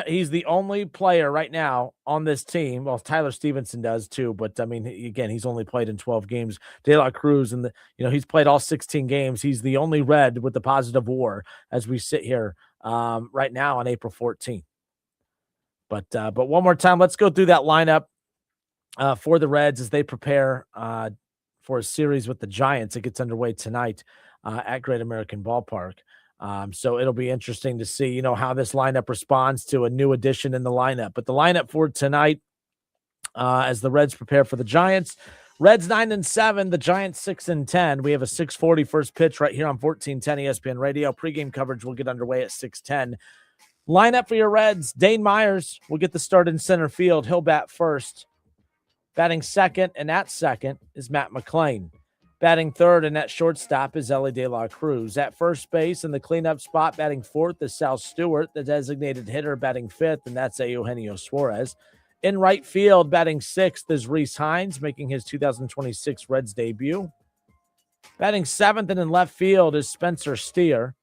S6: He's the only player right now on this team. Well, Tyler Stevenson does too, but I mean, again, he's only played in 12 games. De La Cruz, and he's played all 16 games. He's the only Red with the positive WAR as we sit here right now on April 14th. But one more time, let's go through that lineup for the Reds as they prepare for a series with the Giants. It gets underway tonight at Great American Ballpark. So it'll be interesting to see, how this lineup responds to a new addition in the lineup. But the lineup for tonight, as the Reds prepare for the Giants, Reds 9-7, the Giants 6-10. We have a 6:40 first pitch right here on 1410 ESPN Radio. Pregame coverage will get underway at 6:10. Lineup for your Reds: Dane Myers will get the start in center field. He'll bat first. Batting second, and at second is Matt McClain. Batting third and at shortstop is Elly De La Cruz. At first base in the cleanup spot, batting fourth is Sal Stewart, the designated hitter, batting fifth, and that's Eugenio Suarez. In right field, batting sixth is Reece Hinds, making his 2026 Reds debut. Batting seventh and in left field is Spencer Steer.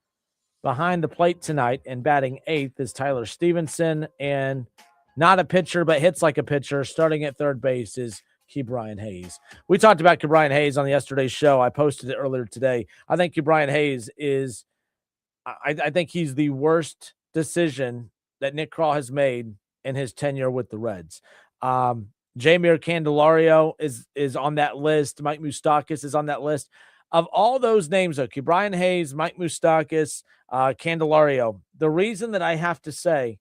S6: Behind the plate tonight and batting eighth is Tyler Stevenson. And not a pitcher, but hits like a pitcher, starting at third base is Ke'Bryan Hayes. We talked about Ke'Bryan Hayes on yesterday's show. I posted it earlier today. I think Ke'Bryan Hayes is, I think he's the worst decision that Nick Krall has made in his tenure with the Reds. Jeimer Candelario is on that list. Mike Moustakas is on that list. Of all those names, though, Ke'Bryan Hayes, Mike Moustakas, Candelario, the reason that I have to say,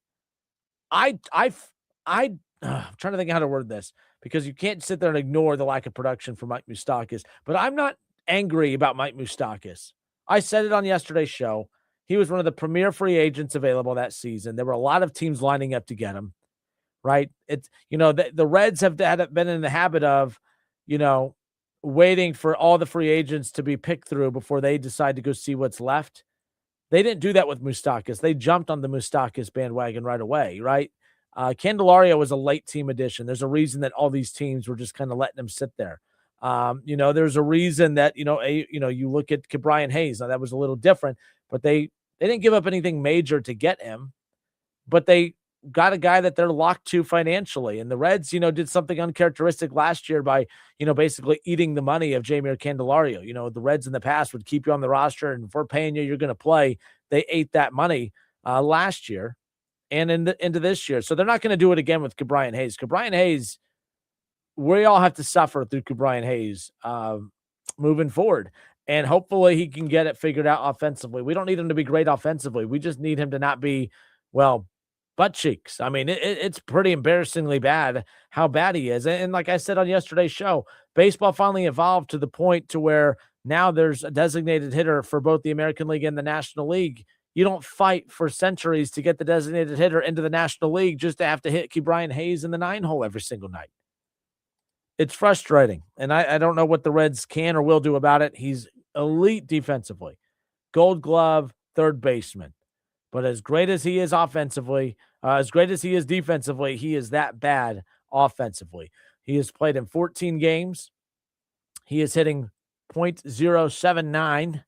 S6: I'm trying to think how to word this, because you can't sit there and ignore the lack of production for Mike Moustakas. But I'm not angry about Mike Moustakas. I said it on yesterday's show. He was one of the premier free agents available that season. There were a lot of teams lining up to get him, right? It's, the Reds have been in the habit of, waiting for all the free agents to be picked through before they decide to go see what's left. They didn't do that with Moustakas. They jumped on the Moustakas bandwagon right away, right? Candelario was a late team addition. There's a reason that all these teams were just kind of letting him sit there. There's a reason that, you look at Ke'Bryan Hayes. Now, that was a little different, but they didn't give up anything major to get him, but they got a guy that they're locked to financially. And the Reds, did something uncharacteristic last year by, basically eating the money of Jeimer Candelario. The Reds in the past would keep you on the roster, and if we're paying you, you're going to play. They ate that money last year and into this year. So they're not going to do it again with Ke'Bryan Hayes. Ke'Bryan Hayes, we all have to suffer through Ke'Bryan Hayes moving forward. And hopefully he can get it figured out offensively. We don't need him to be great offensively. We just need him to not be, well, butt cheeks. I mean, it's pretty embarrassingly bad how bad he is. And like I said on yesterday's show, baseball finally evolved to the point to where now there's a designated hitter for both the American League and the National League. You don't fight for centuries to get the designated hitter into the National League just to have to hit Ke'Bryan Hayes in the 9-hole every single night. It's frustrating, and I don't know what the Reds can or will do about it. He's elite defensively, Gold Glove, third baseman. But as great as he is offensively, as great as he is defensively, he is that bad offensively. He has played in 14 games. He is hitting .079.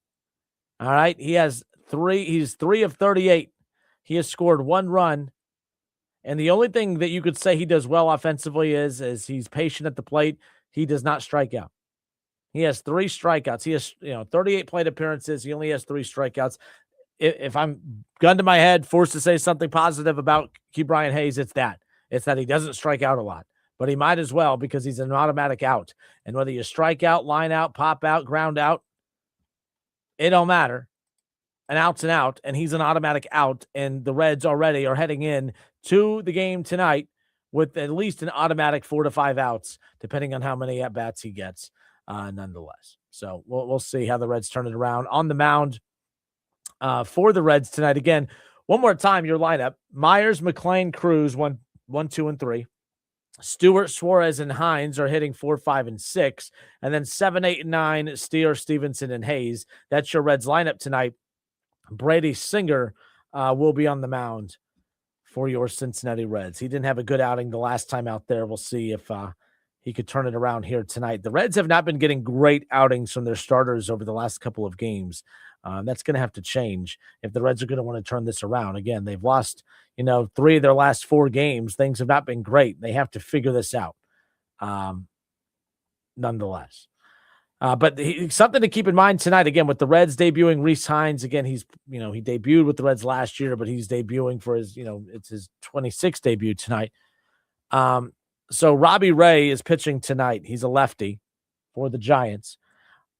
S6: All right, he's 3 of 38. He has scored 1 run. And the only thing that you could say he does well offensively is he's patient at the plate. He does not strike out. He has 3 strikeouts. He has 38 plate appearances. He only has 3 strikeouts. If I'm gun to my head, forced to say something positive about Ke'Bryan Hayes, it's that he doesn't strike out a lot. But he might as well, because he's an automatic out. And whether you strike out, line out, pop out, ground out, it don't matter. An out's an out, and he's an automatic out. And the Reds already are heading in to the game tonight with at least an automatic 4 to 5 outs, depending on how many at-bats he gets, nonetheless. So we'll see how the Reds turn it around. On the mound for the Reds tonight, again, one more time, your lineup: Myers, McClain, Cruz, 1, 2, and 3. Stewart, Suarez, and Hinds are hitting 4, 5, and 6. And then 7, 8, and 9, Steer, Stevenson, and Hayes. That's your Reds lineup tonight. Brady Singer will be on the mound for your Cincinnati Reds. He didn't have a good outing the last time out there. We'll see if he could turn it around here tonight. The Reds have not been getting great outings from their starters over the last couple of games. That's going to have to change if the Reds are going to want to turn this around. Again, they've lost, 3 of their last 4 games. Things have not been great. They have to figure this out, nonetheless. But something to keep in mind tonight, again, with the Reds debuting Reece Hinds. Again, he debuted with the Reds last year, but he's debuting for his, it's his 26th debut tonight. So Robbie Ray is pitching tonight. He's a lefty for the Giants.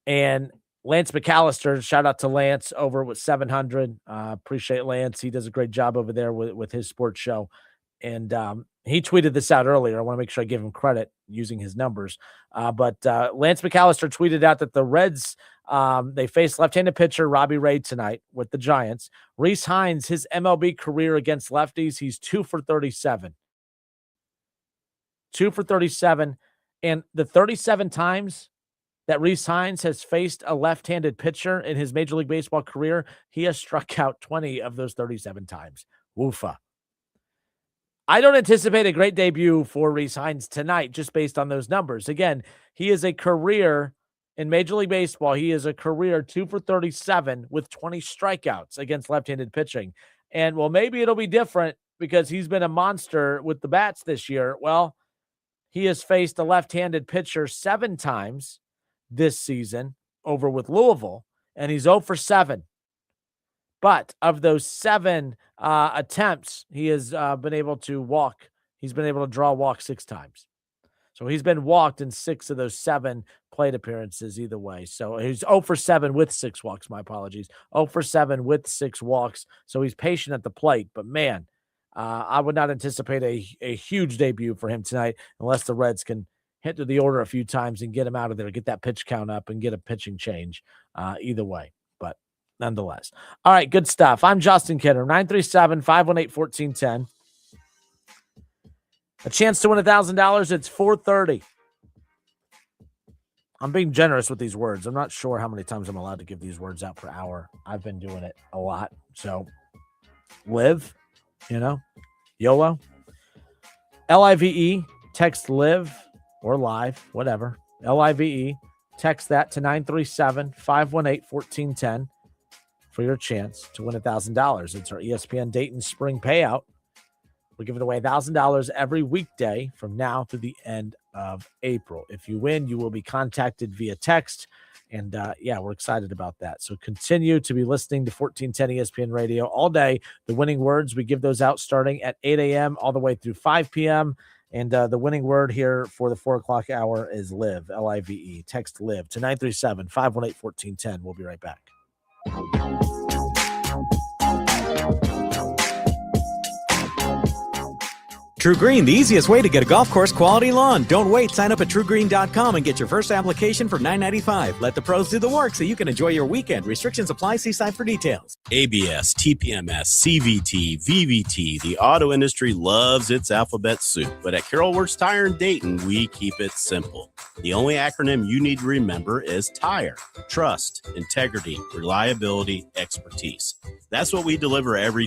S6: And Lance McAllister, shout out to Lance over with 700. Appreciate Lance. He does a great job over there with his sports show. And he tweeted this out earlier. I want to make sure I give him credit using his numbers. But Lance McAllister tweeted out that the Reds, they face left-handed pitcher Robbie Ray tonight with the Giants. Reece Hinds, his MLB career against lefties, he's 2 for 37. 2 for 37. And the 37 times that Reece Hinds has faced a left-handed pitcher in his Major League Baseball career, he has struck out 20 of those 37 times. Woofa. I don't anticipate a great debut for Reece Hinds tonight, just based on those numbers. Again, he is a career in Major League Baseball. He is a career 2 for 37 with 20 strikeouts against left-handed pitching. And, well, maybe it'll be different because he's been a monster with the bats this year. Well, he has faced a left-handed pitcher 7 times this season over with Louisville, and he's 0 for 7. But of those 7 attempts, he has been able to walk. He's been able to draw a walk 6 times. So he's been walked in 6 of those 7 plate appearances either way. So he's 0 for 7 with 6 walks. My apologies. 0 for 7 with 6 walks. So he's patient at the plate. But, man, I would not anticipate a huge debut for him tonight unless the Reds can hit to the order a few times and get him out of there, get that pitch count up, and get a pitching change either way. But nonetheless. All right, good stuff. I'm Justin Kidder, 937-518-1410. A chance to win $1,000. It's 4:30. I'm being generous with these words. I'm not sure how many times I'm allowed to give these words out per hour. I've been doing it a lot. So live, YOLO. LIVE, text live or live, whatever. LIVE, text that to 937-518-1410 for your chance to win $1,000. It's our ESPN Dayton Spring Payout. We're giving away $1,000 every weekday from now to the end of April. If you win, you will be contacted via text. And, we're excited about that. So continue to be listening to 1410 ESPN Radio all day. The winning words, we give those out starting at 8 a.m. all the way through 5 p.m. And the winning word here for the 4 o'clock hour is live, L-I-V-E. Text live to 937-518-1410. We'll be right back.
S9: True Green, the easiest way to get a golf course quality lawn. Don't wait. Sign up at truegreen.com and get your first application for $9.95. Let the pros do the work so you can enjoy your weekend. Restrictions apply. See site for details.
S1: ABS, TPMS, CVT, VVT. The auto industry loves its alphabet soup, but at Carroll Works Tire in Dayton, we keep it simple. The only acronym you need to remember is TIRE. Trust, integrity, reliability, expertise. That's what we deliver every day.